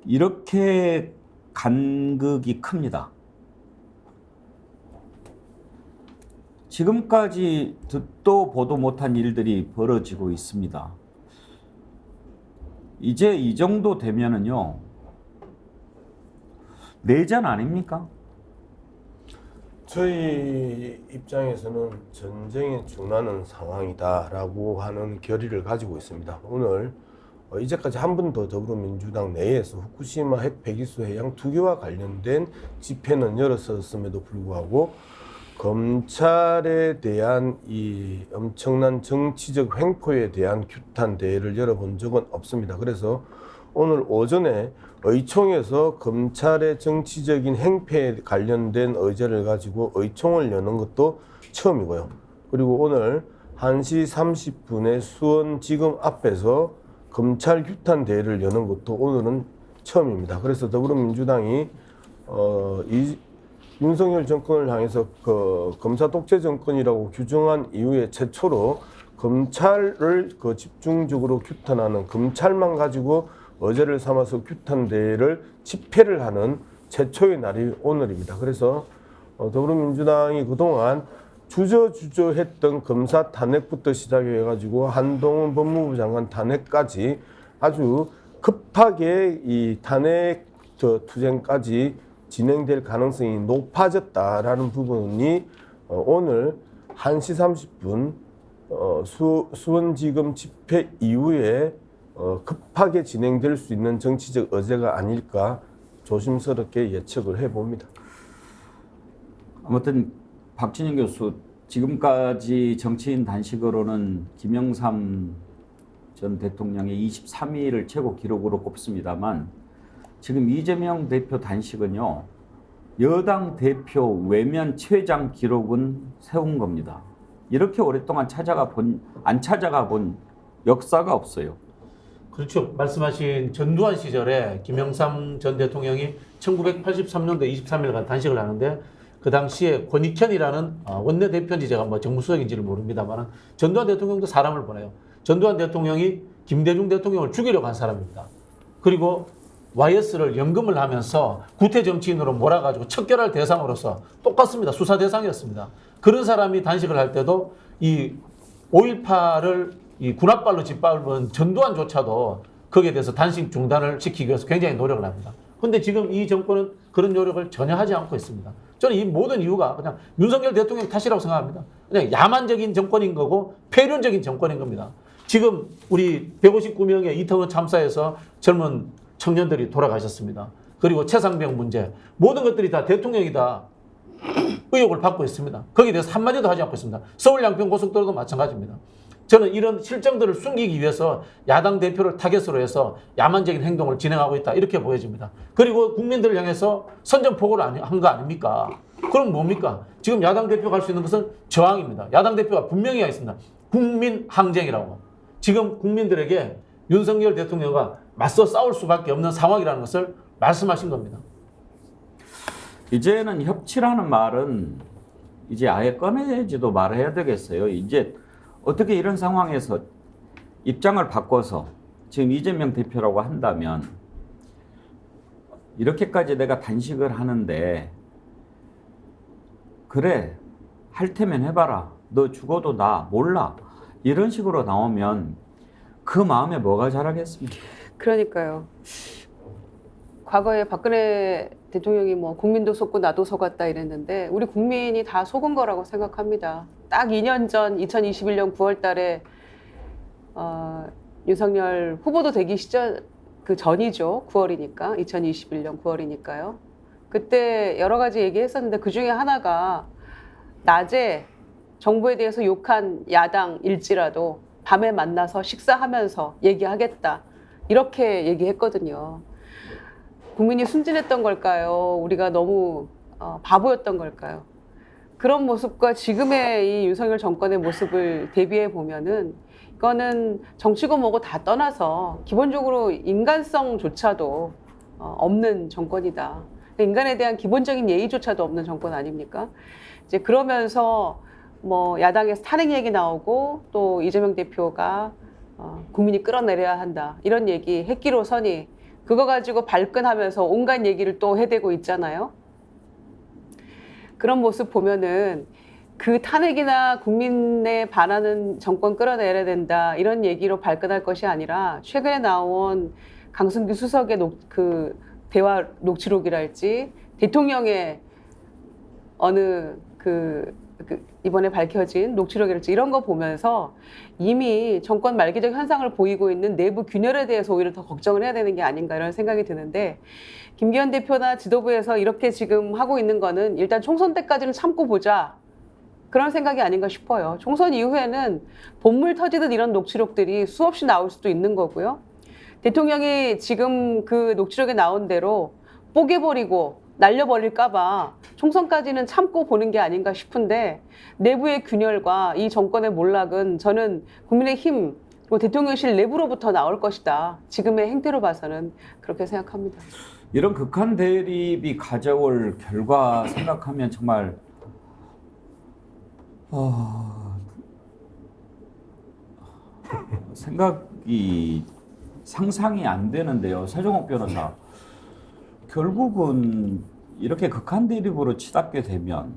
이렇게 간극이 큽니다. 지금까지 듣도 보도 못한 일들이 벌어지고 있습니다. 이제 이 정도 되면은요, 내전 아닙니까? 저희 입장에서는 전쟁에 준하는 상황이다라고 하는 결의를 가지고 있습니다. 오늘 이제까지 한 번도 더불어민주당 내에서 후쿠시마 핵 폐기수 해양 투기와 관련된 집회는 열었었음에도 불구하고 검찰에 대한 이 엄청난 정치적 횡포에 대한 규탄 대회를 열어본 적은 없습니다. 그래서 오늘 오전에 의총에서 검찰의 정치적인 행패에 관련된 의제를 가지고 의총을 여는 것도 처음이고요. 그리고 오늘 1시 30분에 수원지검 앞에서 검찰 규탄 대회를 여는 것도 오늘은 처음입니다. 그래서 더불어민주당이 윤석열 정권을 향해서 그 검사 독재 정권이라고 규정한 이후에 최초로 검찰을 집중적으로 규탄하는, 검찰만 가지고 어제를 삼아서 규탄 대회를 집회를 하는 최초의 날이 오늘입니다. 그래서 더불어민주당이 그동안 주저했던 검사 탄핵부터 시작해가지고 한동훈 법무부 장관 탄핵까지 아주 급하게 이 탄핵 투쟁까지 진행될 가능성이 높아졌다라는 부분이 오늘 1시 30분 수원지검 집회 이후에 급하게 진행될 수 있는 정치적 의제가 아닐까 조심스럽게 예측을 해봅니다. 아무튼 박진영 교수, 지금까지 정치인 단식으로는 김영삼 전 대통령의 23일을 최고 기록으로 꼽습니다만 지금 이재명 대표 단식은요, 여당 대표 외면 최장 기록은 세운 겁니다. 이렇게 오랫동안 안 찾아가 본 역사가 없어요. 그렇죠. 말씀하신 전두환 시절에 김영삼 전 대통령이 1983년도 23일간 단식을 하는데 그 당시에 권익현이라는 원내대표인지 제가 뭐 정무수석인지를 모릅니다만 전두환 대통령도 사람을 보내요. 전두환 대통령이 김대중 대통령을 죽이려고 한 사람입니다. 그리고 YS를 연금을 하면서 구태 정치인으로 몰아가지고 척결할 대상으로서 똑같습니다. 수사 대상이었습니다. 그런 사람이 단식을 할 때도 이 5.18을 이 군합발로 짓밟은 전두환조차도 거기에 대해서 단식 중단을 시키기 위해서 굉장히 노력을 합니다. 그런데 지금 이 정권은 그런 노력을 전혀 하지 않고 있습니다. 저는 이 모든 이유가 그냥 윤석열 대통령 탓이라고 생각합니다. 그냥 야만적인 정권인 거고 폐륜적인 정권인 겁니다. 지금 우리 159명의 이태원 참사에서 젊은 청년들이 돌아가셨습니다. 그리고 최상병 문제, 모든 것들이 다 대통령이 다 의혹을 받고 있습니다. 거기에 대해서 한마디도 하지 않고 있습니다. 서울 양평 고속도로도 마찬가지입니다. 저는 이런 실정들을 숨기기 위해서 야당 대표를 타겟으로 해서 야만적인 행동을 진행하고 있다, 이렇게 보여집니다. 그리고 국민들을 향해서 선전포고를 한 거 아닙니까? 그럼 뭡니까? 지금 야당 대표가 할 수 있는 것은 저항입니다. 야당 대표가 분명히 있습니다. 국민 항쟁이라고. 지금 국민들에게 윤석열 대통령과 맞서 싸울 수밖에 없는 상황이라는 것을 말씀하신 겁니다. 이제는 협치라는 말은 이제 아예 꺼내지도 말아야 되겠어요. 이제 어떻게 이런 상황에서 입장을 바꿔서 지금 이재명 대표라고 한다면 이렇게까지 내가 단식을 하는데 그래 할 테면 해봐라, 너 죽어도 나 몰라, 이런 식으로 나오면 그 마음에 뭐가 자라겠습니까? 그러니까요. 과거에 박근혜 대통령이 뭐 국민도 속고 나도 속았다 이랬는데 우리 국민이 다 속은 거라고 생각합니다. 딱 2년 전 2021년 9월 달에 윤석열 후보도 되기 시절 그 전이죠. 9월이니까 2021년 9월이니까요. 그때 여러 가지 얘기했었는데 그 중에 하나가 낮에 정부에 대해서 욕한 야당일지라도 밤에 만나서 식사하면서 얘기하겠다, 이렇게 얘기했거든요. 국민이 순진했던 걸까요? 우리가 너무 바보였던 걸까요? 그런 모습과 지금의 이 윤석열 정권의 모습을 대비해 보면은 이거는 정치고 뭐고 다 떠나서 기본적으로 인간성조차도 없는 정권이다. 인간에 대한 기본적인 예의조차도 없는 정권 아닙니까? 이제 그러면서 뭐 야당에서 탄핵 얘기 나오고 또 이재명 대표가 국민이 끌어내려야 한다, 이런 얘기 했기로서니 그거 가지고 발끈하면서 온갖 얘기를 또 해대고 있잖아요. 그런 모습 보면은 그 탄핵이나 국민에 반하는 정권 끌어내려야 된다, 이런 얘기로 발끈할 것이 아니라 최근에 나온 강승규 수석의 그 대화 녹취록이랄지 대통령의 어느 이번에 밝혀진 녹취록이랄지 이런 거 보면서 이미 정권 말기적 현상을 보이고 있는 내부 균열에 대해서 오히려 더 걱정을 해야 되는 게 아닌가, 이런 생각이 드는데, 김기현 대표나 지도부에서 이렇게 지금 하고 있는 거는 일단 총선 때까지는 참고 보자, 그런 생각이 아닌가 싶어요. 총선 이후에는 본물 터지듯 이런 녹취록들이 수없이 나올 수도 있는 거고요. 대통령이 지금 그 녹취록에 나온 대로 뽀개버리고 날려버릴까봐 총선까지는 참고 보는 게 아닌가 싶은데, 내부의 균열과 이 정권의 몰락은 저는 국민의힘 그리고 대통령실 내부로부터 나올 것이다, 지금의 행태로 봐서는 그렇게 생각합니다. 이런 극한 대립이 가져올 결과 생각하면 정말 생각이 상상이 안 되는데요. 세종옥 변호사, 결국은 이렇게 극한 대립으로 치닫게 되면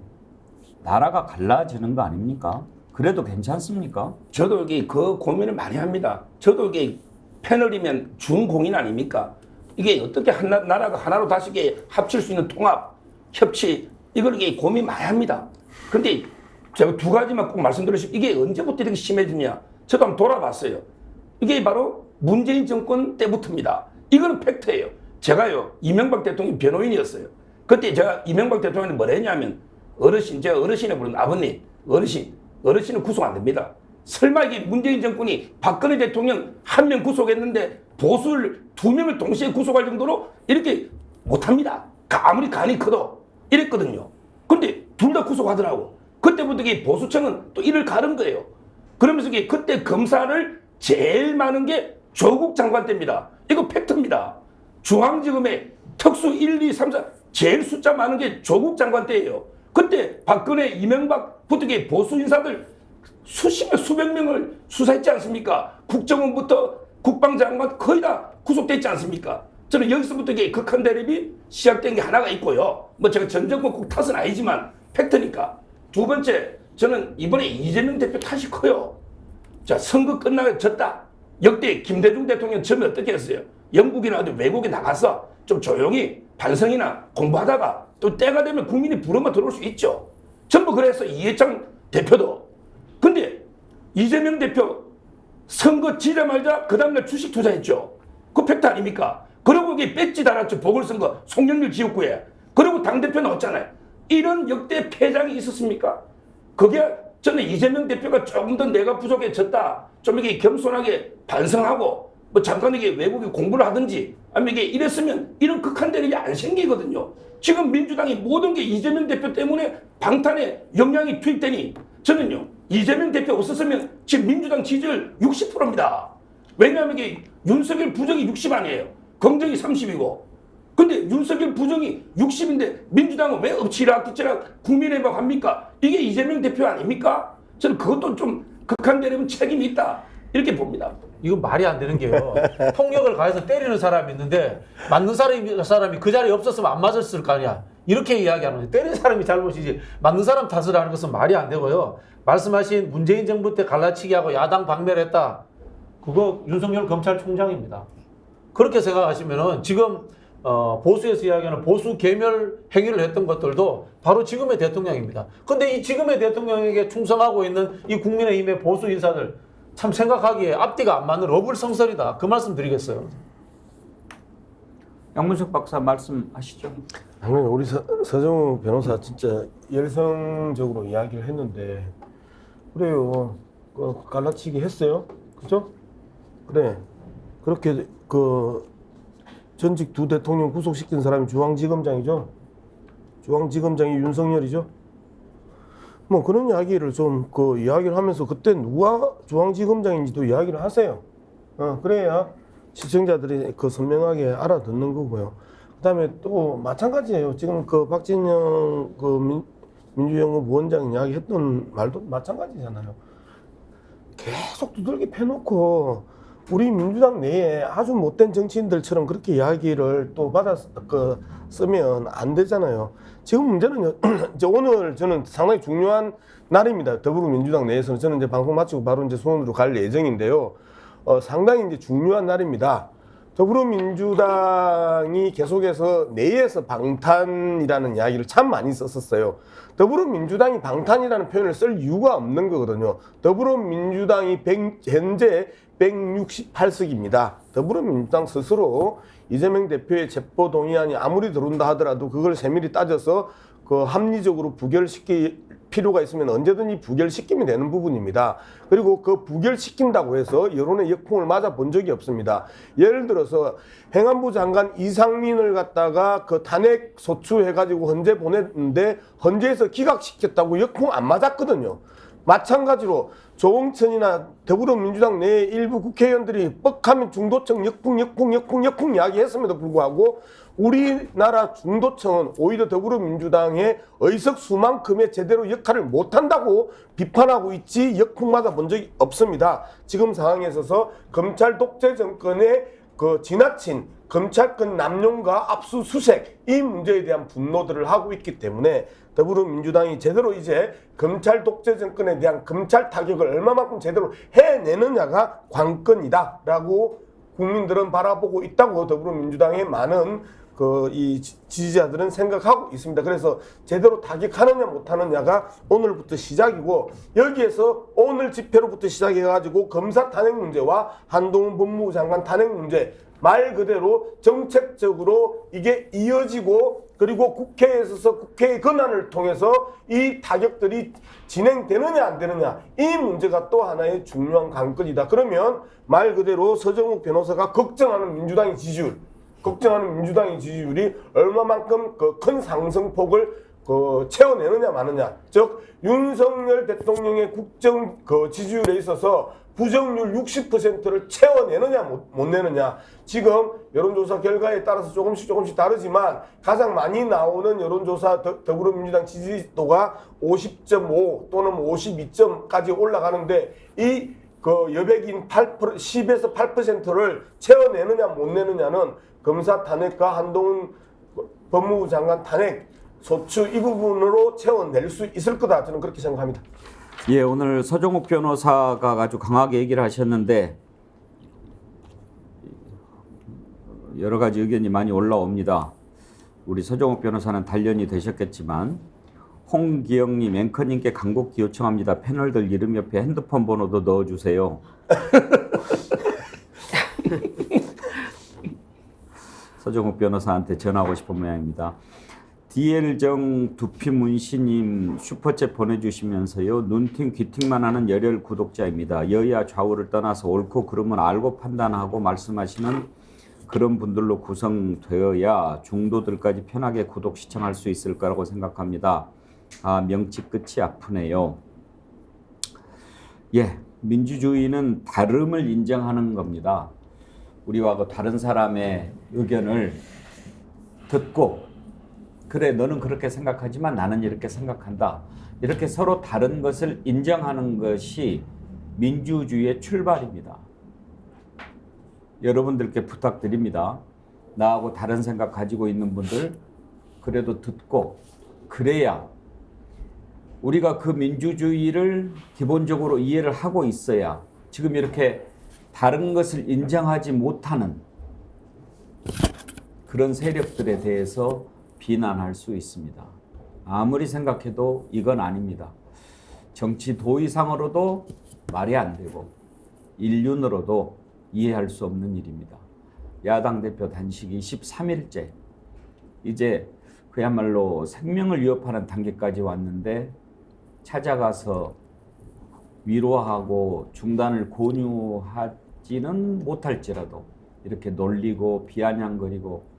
나라가 갈라지는 거 아닙니까? 그래도 괜찮습니까? 저도 이게 그 고민을 많이 합니다. 저도 이게 패널이면 준공인 아닙니까? 이게 어떻게 나라가 하나로 다시 이게 합칠 수 있는 통합, 협치, 이걸 이게 고민 많이 합니다. 그런데 제가 두 가지만 꼭 말씀드리고 싶어요. 이게 언제부터 이렇게 심해지냐? 저도 한번 돌아봤어요. 이게 바로 문재인 정권 때부터입니다. 이거는 팩트예요. 제가요, 이명박 대통령 변호인이었어요. 그때 제가 이명박 대통령이 뭐라 했냐면, 제가 어르신에 부른 아버님, 어르신은 구속 안 됩니다. 설마 이게 문재인 정권이 박근혜 대통령 한 명 구속했는데 보수를 2명을 동시에 구속할 정도로 이렇게 못합니다. 아무리 간이 커도 이랬거든요. 근데 둘 다 구속하더라고. 그때부터 이 보수청은 또 이를 가른 거예요. 그러면서 그때 검사를 제일 많은 게 조국 장관 때입니다. 이거 팩트입니다. 중앙지검에 특수 1, 2, 3, 4 제일 숫자 많은 게 조국 장관 때예요. 그때 박근혜, 이명박부터 보수 인사들 수백 명을 수사했지 않습니까? 국정원부터 국방장관 거의 다 구속됐지 않습니까? 저는 여기서부터 극한 대립이 시작된 게 하나가 있고요. 뭐 제가 전 정권 꼭 탓은 아니지만 팩트니까. 두 번째, 저는 이번에 이재명 대표 탓이 커요. 자, 선거 끝나고 졌다. 역대 김대중 대통령 처음에 어떻게 했어요? 영국이나 어디 외국에 나가서 좀 조용히 반성이나 공부하다가 또 때가 되면 국민이 부르면 들어올 수 있죠. 전부 그래서 이해창 대표도. 근데 이재명 대표 선거 지자마자 그 다음날 주식 투자했죠. 그 팩트 아닙니까? 그리고 이게 배지 달았죠. 보궐선거 송영길 지역구에. 그리고 당대표 나왔잖아요. 이런 역대 패장이 있었습니까? 그게 저는 이재명 대표가 조금 더 내가 부족해졌다. 좀 이게 겸손하게 반성하고 뭐 잠깐 이게 외국에 공부를 하든지 아니면 이게 이랬으면 이런 극한 대립이 안 생기거든요. 지금 민주당이 모든 게 이재명 대표 때문에 방탄에 영향이 투입되니 저는요, 이재명 대표 없었으면 지금 민주당 지지율 60%입니다. 왜냐하면 이게 윤석열 부정이 60 아니에요. 긍정이 30이고. 근데 윤석열 부정이 60인데 민주당은 왜 엎치락뒤치락 국민의힘 합니까? 이게 이재명 대표 아닙니까? 저는 그것도 좀 극한 대립은 책임이 있다. 이렇게 봅니다. 이건 말이 안 되는 게요. 폭력을 가해서 때리는 사람이 있는데 맞는 사람이 그 자리에 없었으면 안 맞았을 거 아니야. 이렇게 이야기하는 거예요. 때리는 사람이 잘못이지 맞는 사람 탓을 하는 것은 말이 안 되고요. 말씀하신 문재인 정부 때 갈라치기하고 야당 박멸했다. 그거 윤석열 검찰총장입니다. 그렇게 생각하시면은 지금 보수에서 이야기하는 보수 계멸 행위를 했던 것들도 바로 지금의 대통령입니다. 근데 이 지금의 대통령에게 충성하고 있는 이 국민의힘의 보수 인사들 참 생각하기에 앞뒤가 안 맞는 어불성설이다. 그 말씀 드리겠어요. 양문석 박사 말씀하시죠. 우리 서정우 변호사 진짜 열성적으로 이야기를 했는데 그래요. 갈라치기 했어요. 그죠? 그래. 그렇게 전직 두 대통령 구속시킨 사람이 중앙지검장이죠. 중앙지검장이 윤석열이죠. 뭐 그런 이야기를 좀 이야기를 하면서 그때 누가 중앙지검장인지도 이야기를 하세요. 그래야 시청자들이 선명하게 알아듣는 거고요. 그다음에 또 마찬가지예요. 지금 박진영 민주연구원 부원장 이야기했던 말도 마찬가지잖아요. 계속 두들겨 패놓고 우리 민주당 내에 아주 못된 정치인들처럼 그렇게 이야기를 또 쓰면 안 되잖아요. 지금 문제는 이제 오늘 저는 상당히 중요한 날입니다. 더불어민주당 내에서는 저는 이제 방송 마치고 바로 이제 수원으로 갈 예정인데요. 상당히 이제 중요한 날입니다. 더불어민주당이 계속해서 내에서 방탄이라는 이야기를 참 많이 썼었어요. 더불어민주당이 방탄이라는 표현을 쓸 이유가 없는 거거든요. 더불어민주당이 현재 168석입니다. 더불어민주당 스스로 이재명 대표의 체포동의안이 아무리 들어온다 하더라도 그걸 세밀히 따져서 합리적으로 부결시킬 필요가 있으면 언제든지 부결시키면 되는 부분입니다. 그리고 그 부결시킨다고 해서 여론의 역풍을 맞아본 적이 없습니다. 예를 들어서 행안부 장관 이상민을 갖다가 탄핵 소추해가지고 헌재 보냈는데 헌재에서 기각시켰다고 역풍 안 맞았거든요. 마찬가지로 조홍천이나 더불어민주당 내 일부 국회의원들이 뻑하면 중도청 역풍 이야기했음에도 불구하고 우리나라 중도청은 오히려 더불어민주당의 의석수만큼의 제대로 역할을 못한다고 비판하고 있지 역풍 맞아본 적이 없습니다. 지금 상황에 있어서 검찰 독재 정권의 그 지나친 검찰권 남용과 압수수색 이 문제에 대한 분노들을 하고 있기 때문에 더불어민주당이 제대로 이제 검찰 독재 정권에 대한 검찰 타격을 얼마만큼 제대로 해내느냐가 관건이다라고 국민들은 바라보고 있다고 더불어민주당의 많은 이 지지자들은 생각하고 있습니다. 그래서 제대로 타격하느냐 못하느냐가 오늘부터 시작이고 여기에서 오늘 집회로부터 시작해가지고 검사 탄핵 문제와 한동훈 법무부 장관 탄핵 문제 말 그대로 정책적으로 이게 이어지고 그리고 국회에 있어서 국회의 권한을 통해서 이 타격들이 진행되느냐 안 되느냐 이 문제가 또 하나의 중요한 관건이다. 그러면 말 그대로 서정욱 변호사가 걱정하는 민주당의 지지율이 얼마만큼 그 큰 상승폭을 채워내느냐 마느냐. 즉 윤석열 대통령의 국정 지지율에 있어서 부정률 60%를 채워내느냐 못 내느냐. 지금 여론조사 결과에 따라서 조금씩 다르지만 가장 많이 나오는 여론조사 더불어민주당 지지도가 50.5 또는 52점까지 올라가는데 이 여백인 10에서 8%를 채워내느냐 못 내느냐는 검사 탄핵과 한동훈 법무부 장관 탄핵 소추 이 부분으로 채워낼 수 있을 거다. 저는 그렇게 생각합니다. 예, 오늘 서정욱 변호사가 아주 강하게 얘기를 하셨는데 여러 가지 의견이 많이 올라옵니다. 우리 서정욱 변호사는 단련이 되셨겠지만 홍기영님 앵커님께 간곡히 요청합니다. 패널들 이름 옆에 핸드폰 번호도 넣어주세요. 서정욱 변호사한테 전화하고 싶은 모양입니다. DL정 두피문신님 슈퍼챗 보내주시면서요. 눈팅 귀팅만 하는 열혈 구독자입니다. 여야 좌우를 떠나서 옳고 그름은 알고 판단하고 말씀하시는 그런 분들로 구성되어야 중도들까지 편하게 구독 시청할 수 있을 거라고 생각합니다. 명치 끝이 아프네요. 예, 민주주의는 다름을 인정하는 겁니다. 우리와 그 다른 사람의 의견을 듣고 그래 너는 그렇게 생각하지만 나는 이렇게 생각한다. 이렇게 서로 다른 것을 인정하는 것이 민주주의의 출발입니다. 여러분들께 부탁드립니다. 나하고 다른 생각 가지고 있는 분들 그래도 듣고 그래야 우리가 그 민주주의를 기본적으로 이해를 하고 있어야 지금 이렇게 다른 것을 인정하지 못하는 그런 세력들에 대해서 비난할 수 있습니다. 아무리 생각해도 이건 아닙니다. 정치 도의상으로도 말이 안 되고 인륜으로도 이해할 수 없는 일입니다. 야당 대표 단식이 13일째 이제 그야말로 생명을 위협하는 단계까지 왔는데 찾아가서 위로하고 중단을 권유하지는 못할지라도 이렇게 놀리고 비아냥거리고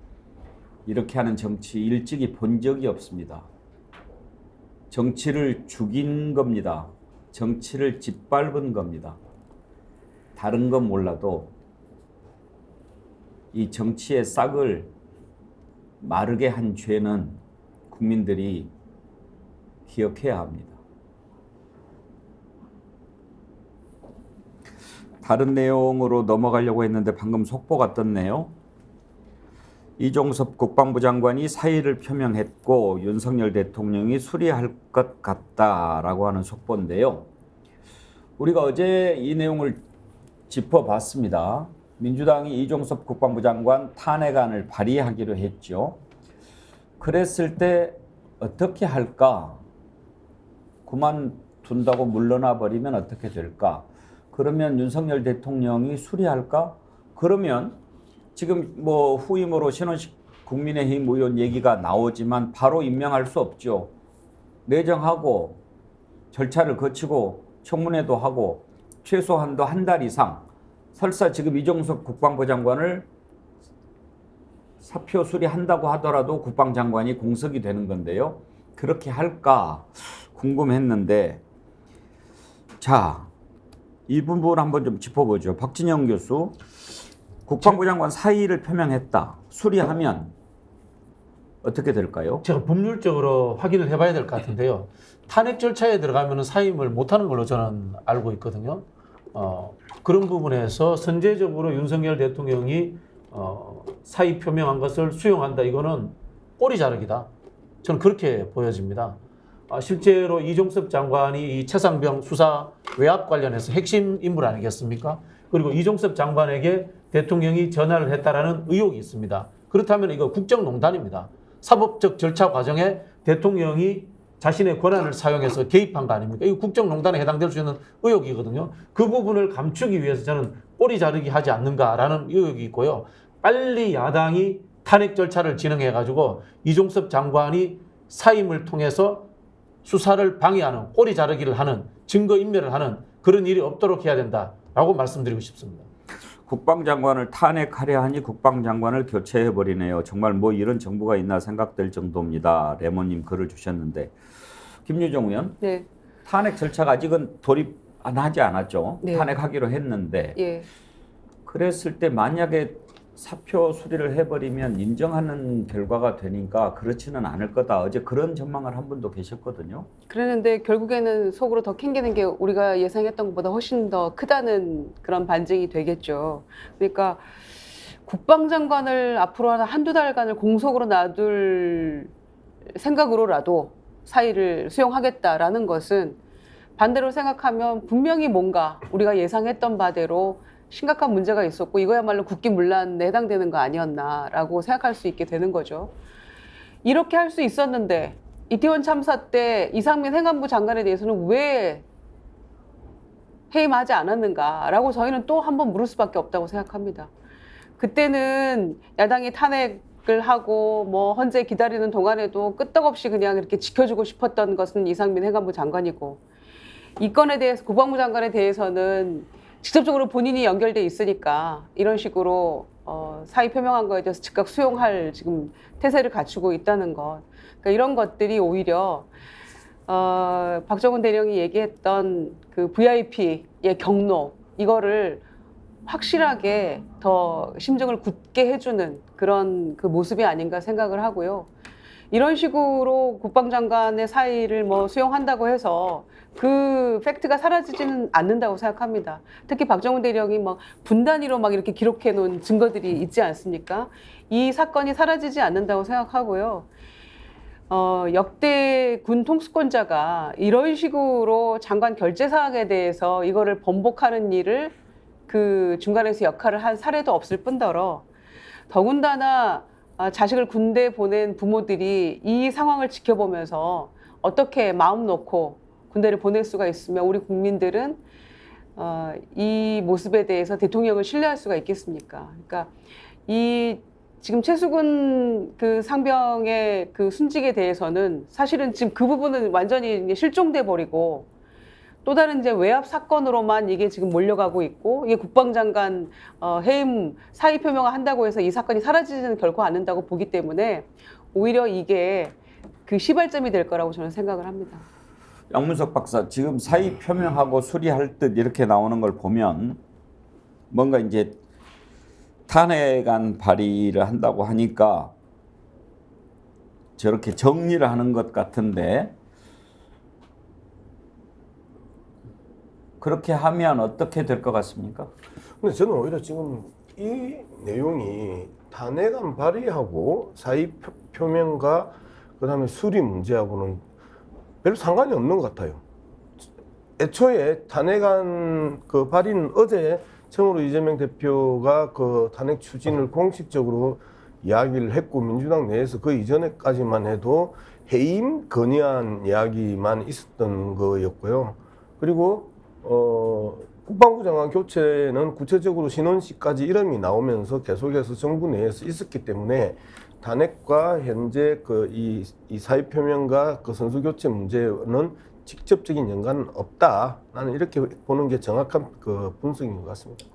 이렇게 하는 정치 일찍이 본 적이 없습니다. 정치를 죽인 겁니다. 정치를 짓밟은 겁니다. 다른 건 몰라도 이 정치의 싹을 마르게 한 죄는 국민들이 기억해야 합니다. 다른 내용으로 넘어가려고 했는데 방금 속보가 떴네요. 이종섭 국방부 장관이 사의를 표명했고 윤석열 대통령이 수리할 것 같다라고 하는 속보인데요. 우리가 어제 이 내용을 짚어봤습니다. 민주당이 이종섭 국방부 장관 탄핵안을 발의하기로 했죠. 그랬을 때 어떻게 할까? 그만둔다고 물러나 버리면 어떻게 될까? 그러면 윤석열 대통령이 수리할까? 그러면 지금 뭐 후임으로 신원식 국민의힘 의원 얘기가 나오지만 바로 임명할 수 없죠. 내정하고 절차를 거치고 청문회도 하고 최소한도 한 달 이상 설사 지금 이종섭 국방부 장관을 사표 수리한다고 하더라도 국방장관이 공석이 되는 건데요. 그렇게 할까 궁금했는데 자, 이 부분 한번 좀 짚어보죠. 박진영 교수, 국방부 장관 사의를 표명했다. 수리하면 어떻게 될까요? 제가 법률적으로 확인을 해봐야 될 것 같은데요. 탄핵 절차에 들어가면 사임을 못하는 걸로 저는 알고 있거든요. 그런 부분에서 선제적으로 윤석열 대통령이 사의 표명한 것을 수용한다. 이거는 꼬리 자르기다. 저는 그렇게 보여집니다. 실제로 이종섭 장관이 이 최상병 수사 외압 관련해서 핵심 인물 아니겠습니까? 그리고 이종섭 장관에게 대통령이 전화를 했다라는 의혹이 있습니다. 그렇다면 이거 국정농단입니다. 사법적 절차 과정에 대통령이 자신의 권한을 사용해서 개입한 거 아닙니까? 이거 국정농단에 해당될 수 있는 의혹이거든요. 그 부분을 감추기 위해서 저는 꼬리 자르기 하지 않는가라는 의혹이 있고요. 빨리 야당이 탄핵 절차를 진행해가지고 이종섭 장관이 사임을 통해서 수사를 방해하는, 꼬리 자르기를 하는, 증거인멸을 하는 그런 일이 없도록 해야 된다라고 말씀드리고 싶습니다. 국방장관을 탄핵하려 하니 국방장관을 교체해버리네요. 정말 뭐 이런 정부가 있나 생각될 정도입니다. 레모님 글을 주셨는데, 김유정 의원, 네. 탄핵 절차가 아직은 돌입 안 하지 않았죠. 네. 탄핵하기로 했는데, 예. 그랬을 때 만약에 사표 수리를 해버리면 인정하는 결과가 되니까 그렇지는 않을 거다. 어제 그런 전망을 한 분도 계셨거든요. 그랬는데 결국에는 속으로 더 캥기는 게 우리가 예상했던 것보다 훨씬 더 크다는 그런 반증이 되겠죠. 그러니까 국방장관을 앞으로 한두 달간을 공석으로 놔둘 생각으로라도 사의를 수용하겠다라는 것은 반대로 생각하면 분명히 뭔가 우리가 예상했던 바대로 심각한 문제가 있었고 이거야말로 국기문란에 해당되는 거 아니었나라고 생각할 수 있게 되는 거죠. 이렇게 할 수 있었는데 이태원 참사 때 이상민 행안부 장관에 대해서는 왜 해임하지 않았는가라고 저희는 또 한 번 물을 수밖에 없다고 생각합니다. 그때는 야당이 탄핵을 하고 뭐 헌재 기다리는 동안에도 끄떡없이 그냥 이렇게 지켜주고 싶었던 것은 이상민 행안부 장관이고, 이 건에 대해서 국방부 장관에 대해서는 직접적으로 본인이 연결돼 있으니까 이런 식으로 사의 표명한 거에 대해서 즉각 수용할 지금 태세를 갖추고 있다는 것. 그러니까 이런 것들이 오히려 박정훈 대령이 얘기했던 그 VIP의 경로, 이거를 확실하게 더 심증을 굳게 해주는 그런 그 모습이 아닌가 생각을 하고요. 이런 식으로 국방장관의 사의를 뭐 수용한다고 해서 그 팩트가 사라지지는 않는다고 생각합니다. 특히 박정훈 대령이 막 분 단위로 막 이렇게 기록해 놓은 증거들이 있지 않습니까? 이 사건이 사라지지 않는다고 생각하고요. 역대 군 통수권자가 이런 식으로 장관 결재 사항에 대해서 이거를 번복하는 일을 그 중간에서 역할을 한 사례도 없을 뿐더러, 더군다나 자식을 군대에 보낸 부모들이 이 상황을 지켜보면서 어떻게 마음 놓고 군대를 보낼 수가 있으며 우리 국민들은 이 모습에 대해서 대통령을 신뢰할 수가 있겠습니까? 그러니까 이 지금 최수근 그 상병의 그 순직에 대해서는 사실은 지금 그 부분은 완전히 실종돼 버리고 또 다른 이제 외압 사건으로만 이게 지금 몰려가고 있고, 이게 국방장관 해임 사의 표명을 한다고 해서 이 사건이 사라지지는 결코 않는다고 보기 때문에 오히려 이게 그 시발점이 될 거라고 저는 생각을 합니다. 양문석 박사, 지금 사의 표명하고 수리할 듯 이렇게 나오는 걸 보면 뭔가 이제 탄핵안 발의를 한다고 하니까 저렇게 정리를 하는 것 같은데, 그렇게 하면 어떻게 될 것 같습니까? 근데 저는 오히려 지금 이 내용이 탄핵안 발의하고 사의 표명과 그다음에 수리 문제하고는 별 상관이 없는 것 같아요. 애초에 탄핵안 그 발의는 어제 처음으로 이재명 대표가 그 탄핵 추진을 공식적으로 이야기를 했고, 민주당 내에서 그 이전에까지만 해도 해임 건의안 이야기만 있었던 거였고요. 그리고 국방부 장관 교체는 구체적으로 신원식까지 이름이 나오면서 계속해서 정부 내에서 있었기 때문에 탄핵과 현재 그 이 사의 표명과 그 선수 교체 문제는 직접적인 연관은 없다. 나는 이렇게 보는 게 정확한 그 분석인 것 같습니다.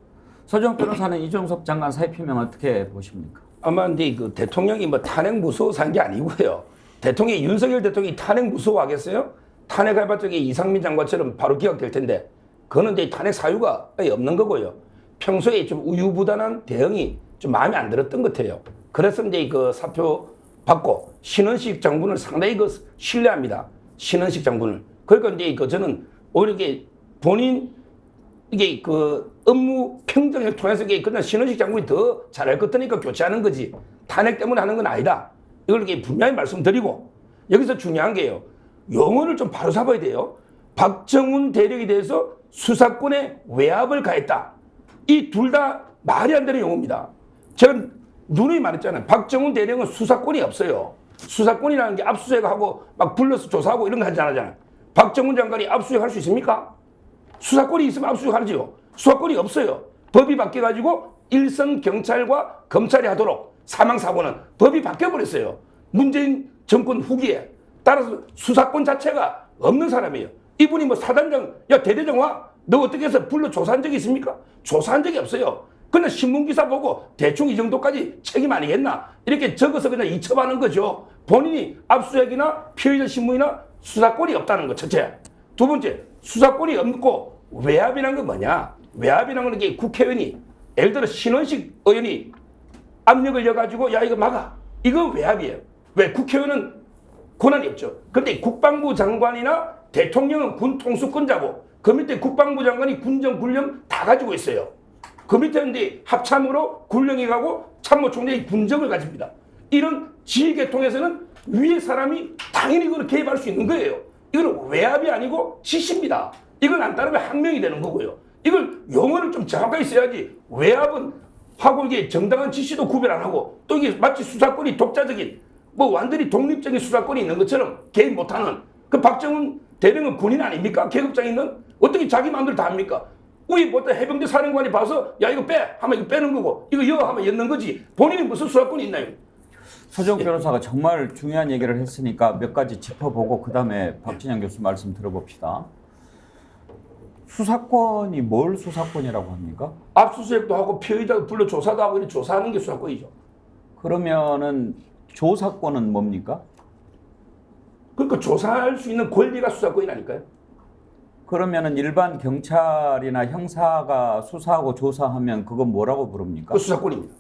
서정 변호사는 이종섭 장관 사의 표명 어떻게 보십니까? 아마 근데 그 대통령이 뭐 탄핵 무서워서 한 게 아니고요. 대통령이 윤석열 대통령이 탄핵 무서워하겠어요? 탄핵할 적에 이상민 장관처럼 바로 기각될 텐데, 그거는 이제 탄핵 사유가 없는 거고요. 평소에 좀 우유부단한 대응이 좀 마음에 안 들었던 것 같아요. 그래서 이제 그 사표 받고 신원식 장군을 상당히 그 신뢰합니다. 신원식 장군을. 그러니까 이제 그 저는 오히려 이게 본인 이게 그 업무 평정을 통해서 이게 그냥 신원식 장군이 더 잘할 것 같으니까 교체하는 거지 탄핵 때문에 하는 건 아니다. 이걸 이렇게 분명히 말씀드리고 여기서 중요한 게요. 용어를 좀 바로 잡아야 돼요. 박정훈 대령에 대해서 수사권의 외압을 가했다. 이 둘 다 말이 안 되는 용어입니다. 제가 누누이 말했잖아요. 박정훈 대령은 수사권이 없어요. 수사권이라는 게 압수수색하고 막 불러서 조사하고 이런 거 하지 않잖아요. 박정훈 장관이 압수수색할 수 있습니까? 수사권이 있으면 압수수색하지요. 수사권이 없어요. 법이 바뀌어가지고 일선 경찰과 검찰이 하도록 사망사고는 법이 바뀌어버렸어요. 문재인 정권 후기에. 따라서 수사권 자체가 없는 사람이에요. 이분이 뭐 사단장, 야 대대장 와. 너 어떻게 해서 불러 조사한 적이 있습니까? 조사한 적이 없어요. 그냥 신문기사 보고 대충 이 정도까지 책임 아니겠나? 이렇게 적어서 그냥 이첩하는 거죠. 본인이 압수수색이나 피의자 신문이나 수사권이 없다는 거 첫째. 두 번째, 수사권이 없고 외압이라는 건 뭐냐? 외압이라는 건 이게 국회의원이 예를 들어 신원식 의원이 압력을 넣어가지고 야 이거 막아. 이거 외압이에요. 왜? 국회의원은 권한이 없죠. 그런데 국방부 장관이나 대통령은 군 통수권자고 그 밑에 국방부 장관이 군정 군령 다 가지고 있어요. 그 밑에는 이제 합참으로 군령이 가고 참모총장이 군정을 가집니다. 이런 지휘계통에서는 위에 사람이 당연히 그걸 개입할 수 있는 거예요. 이건 외압이 아니고 지시입니다. 이건 안 따르면 항명이 되는 거고요. 이걸 용어를 좀 정확하게 써야지. 외압은 하고 이게 정당한 지시도 구별 안 하고 또 이게 마치 수사권이 독자적인 뭐 완전히 독립적인 수사권이 있는 것처럼 개입 못하는 그 박정훈 대령은 군인 아닙니까? 계급장에 있는 어떻게 자기 마음대로 다 합니까? 우리 보통 해병대 사령관이 봐서 야 이거 빼 하면 이거 빼는 거고 이거 여 하면 였는 거지 본인이 무슨 수사권이 있나요? 서정욱 변호사가 정말 중요한 얘기를 했으니까 몇 가지 짚어보고 그 다음에 박진영 교수 말씀 들어봅시다. 수사권이 뭘 수사권이라고 합니까? 압수수색도 하고 피의자도 불러 조사도 하고 이렇게 조사하는 게 수사권이죠. 그러면은 조사권은 뭡니까? 그러니까 조사할 수 있는 권리가 수사권이라니까요. 그러면은 일반 경찰이나 형사가 수사하고 조사하면 그건 뭐라고 부릅니까? 그 수사권입니다.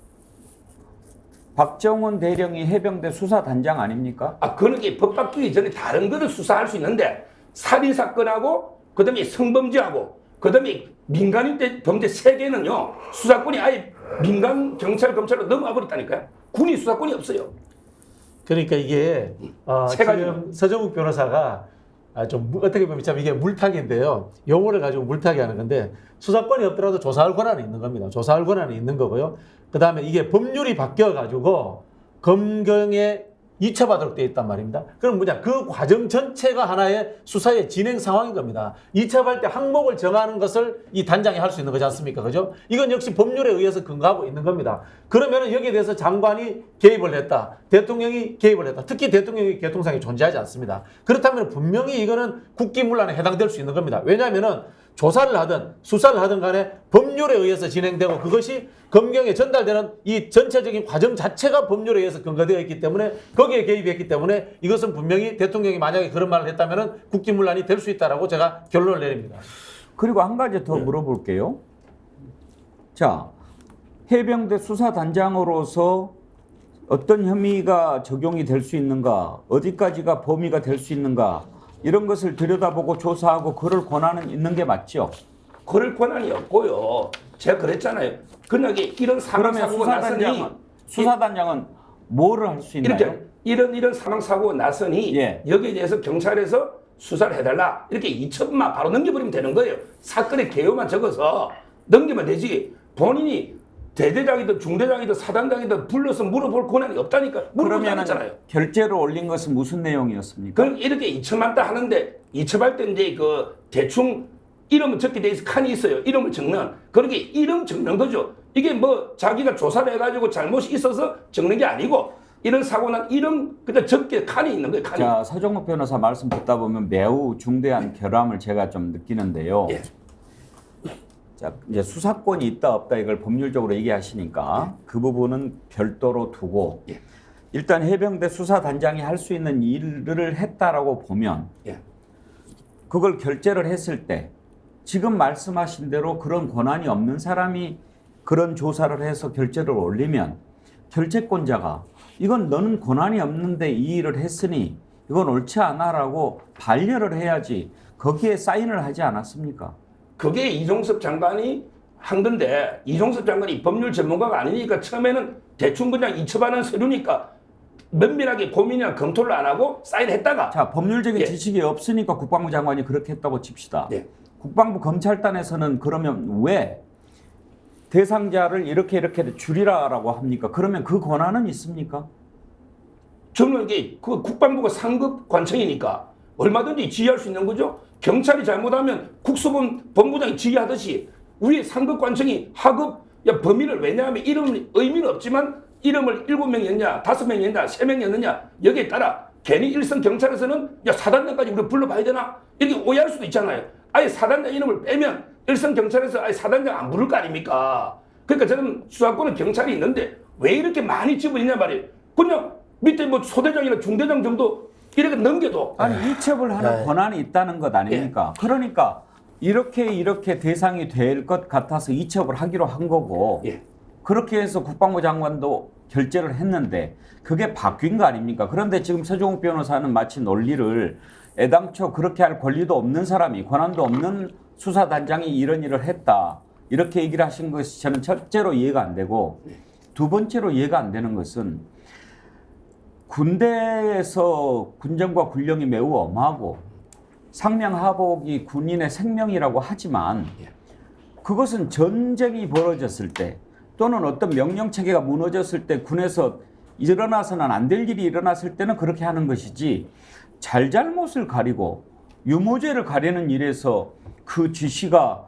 박정훈 대령이 해병대 수사단장 아닙니까? 아, 그런 게 법 바뀌기 전에 다른 거를 수사할 수 있는데 살인사건하고 그다음에 성범죄하고 그다음에 민간인 범죄 3개는요 수사권이 아예 민간 경찰 검찰로 넘어가 버렸다니까요. 군이 수사권이 없어요. 그러니까 이게 지금 서정욱 변호사가 좀 어떻게 보면 참 이게 물타기인데요. 용어를 가지고 물타기 하는 건데 수사권이 없더라도 조사할 권한이 있는 겁니다. 조사할 권한이 있는 거고요. 그 다음에 이게 법률이 바뀌어가지고 검경에 이첩하도록 되어 있단 말입니다. 그럼 뭐냐? 그 과정 전체가 하나의 수사의 진행 상황인 겁니다. 이첩할 때 항목을 정하는 것을 이 단장이 할 수 있는 거지 않습니까? 그죠? 이건 역시 법률에 의해서 근거하고 있는 겁니다. 그러면은 여기에 대해서 장관이 개입을 했다. 대통령이 개입을 했다. 특히 대통령의 개통상이 존재하지 않습니다. 그렇다면 분명히 이거는 국기문란에 해당될 수 있는 겁니다. 왜냐하면은 조사를 하든 수사를 하든 간에 법률에 의해서 진행되고 그것이 검경에 전달되는 이 전체적인 과정 자체가 법률에 의해서 근거되어 있기 때문에 거기에 개입했기 때문에 이것은 분명히 대통령이 만약에 그런 말을 했다면 국기문란이 될 수 있다라고 제가 결론을 내립니다. 그리고 한 가지 더 물어볼게요. 자, 해병대 수사단장으로서 어떤 혐의가 적용이 될 수 있는가, 어디까지가 범위가 될 수 있는가 이런 것을 들여다보고 조사하고 그럴 권한은 있는 게 맞죠? 그럴 권한이 없고요. 제가 그랬잖아요. 그냥 이런 사망사고가 났으니 수사단장은 뭐를 할 수 있나요? 이렇게 이런 사망사고가 났으니 여기에 대해서 경찰에서 수사를 해달라. 이렇게 이첩만 바로 넘겨버리면 되는 거예요. 사건의 개요만 적어서 넘기면 되지. 본인이 대대장이든 중대장이든 사단장이든 불러서 물어볼 권한이 없다니까. 물어보지 않았잖아요. 결재로 올린 것은 무슨 내용이었습니까? 그럼 이렇게 이첩만 딱 하는데 이첩할 때 이제 그 대충 이름을 적게 돼 있어 칸이 있어요. 이름을 적는. 그렇게 이름 적는 거죠. 이게 뭐 자기가 조사를 해가지고 잘못이 있어서 적는 게 아니고 이런 사고는 이름 그냥 적게 칸이 있는 거예요. 칸이. 자, 서정욱 변호사 말씀 듣다 보면 매우 중대한 결함을 제가 좀 느끼는데요. 자, 이제 수사권이 있다 없다 이걸 법률적으로 얘기하시니까 그 부분은 별도로 두고 일단 해병대 수사단장이 할 수 있는 일을 했다라고 보면 그걸 결재를 했을 때 지금 말씀하신 대로 그런 권한이 없는 사람이 그런 조사를 해서 결재를 올리면 결재권자가 이건 너는 권한이 없는데 이 일을 했으니 이건 옳지 않아라고 반려를 해야지 거기에 사인을 하지 않았습니까? 그게 이종섭 장관이 한 건데 이종섭 장관이 법률 전문가가 아니니까 처음에는 대충 그냥 이첩하는 서류니까 면밀하게 고민이나 검토를 안 하고 사인했다가 자, 법률적인 예. 지식이 없으니까 국방부 장관이 그렇게 했다고 칩시다. 예. 국방부 검찰단에서는 그러면 왜 대상자를 이렇게 줄이라라고 합니까? 그러면 그 권한은 있습니까? 저는 이게 그 국방부가 상급 관청이니까 얼마든지 지휘할 수 있는 거죠. 경찰이 잘못하면 국수본부장이 지휘하듯이 우리 상급 관청이 하급 범인을 왜냐하면 이름은 의미는 없지만 이름을 7명이었냐 5명이었냐 3명이었느냐 여기에 따라 괜히 일선 경찰에서는 사단장까지 우리 불러봐야 되나 이렇게 오해할 수도 있잖아요. 아예 사단장 이름을 빼면 일선 경찰에서 아예 사단장 안 부를 거 아닙니까? 그러니까 저는 수사권은 경찰이 있는데 왜 이렇게 많이 집어있냐 말이에요. 그냥 밑에 뭐 소대장이나 중대장 정도 이렇게 넘겨도 아니 이첩을 하는 권한이 있다는 것 아닙니까? 예. 그러니까 이렇게 대상이 될 것 같아서 이첩을 하기로 한 거고 예. 그렇게 해서 국방부 장관도 결재를 했는데 그게 바뀐 거 아닙니까? 그런데 지금 서종욱 변호사는 마치 논리를 애당초 그렇게 할 권리도 없는 사람이 권한도 없는 수사단장이 이런 일을 했다 이렇게 얘기를 하신 것이 저는 첫째로 이해가 안 되고 두 번째로 이해가 안 되는 것은 군대에서 군정과 군령이 매우 엄하고 상명하복이 군인의 생명이라고 하지만 그것은 전쟁이 벌어졌을 때 또는 어떤 명령체계가 무너졌을 때 군에서 일어나서는 안 될 일이 일어났을 때는 그렇게 하는 것이지 잘잘못을 가리고 유무죄를 가리는 일에서 그 지시가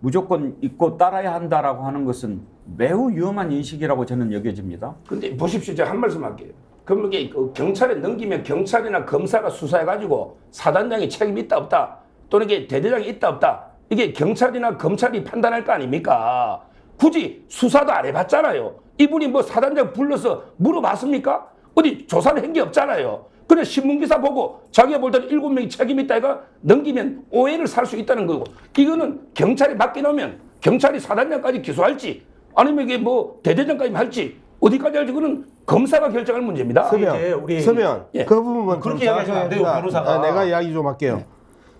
무조건 있고 따라야 한다라고 하는 것은 매우 위험한 인식이라고 저는 여겨집니다. 근데 보십시오. 제가 한 말씀 할게요. 그럼 이게 그 경찰에 넘기면 경찰이나 검사가 수사해가지고 사단장이 책임이 있다 없다 또는 이게 대대장이 있다 없다 이게 경찰이나 검찰이 판단할 거 아닙니까? 굳이 수사도 안 해봤잖아요. 이분이 뭐 사단장 불러서 물어봤습니까? 어디 조사를 한 게 없잖아요. 그냥 신문기사 보고 자기가 볼 때는 7명이 책임 있다 이가 넘기면 오해를 살 수 있다는 거고 이거는 경찰이 맡겨놓으면 경찰이 사단장까지 기소할지 아니면 이게 뭐 대대장까지 할지 어디까지 할지 그거는 검사가 결정할 문제입니다. 서면 예. 그 부분은 그렇게 이야기하시면 안 돼요, 변호사가. 내가 이야기 좀 할게요.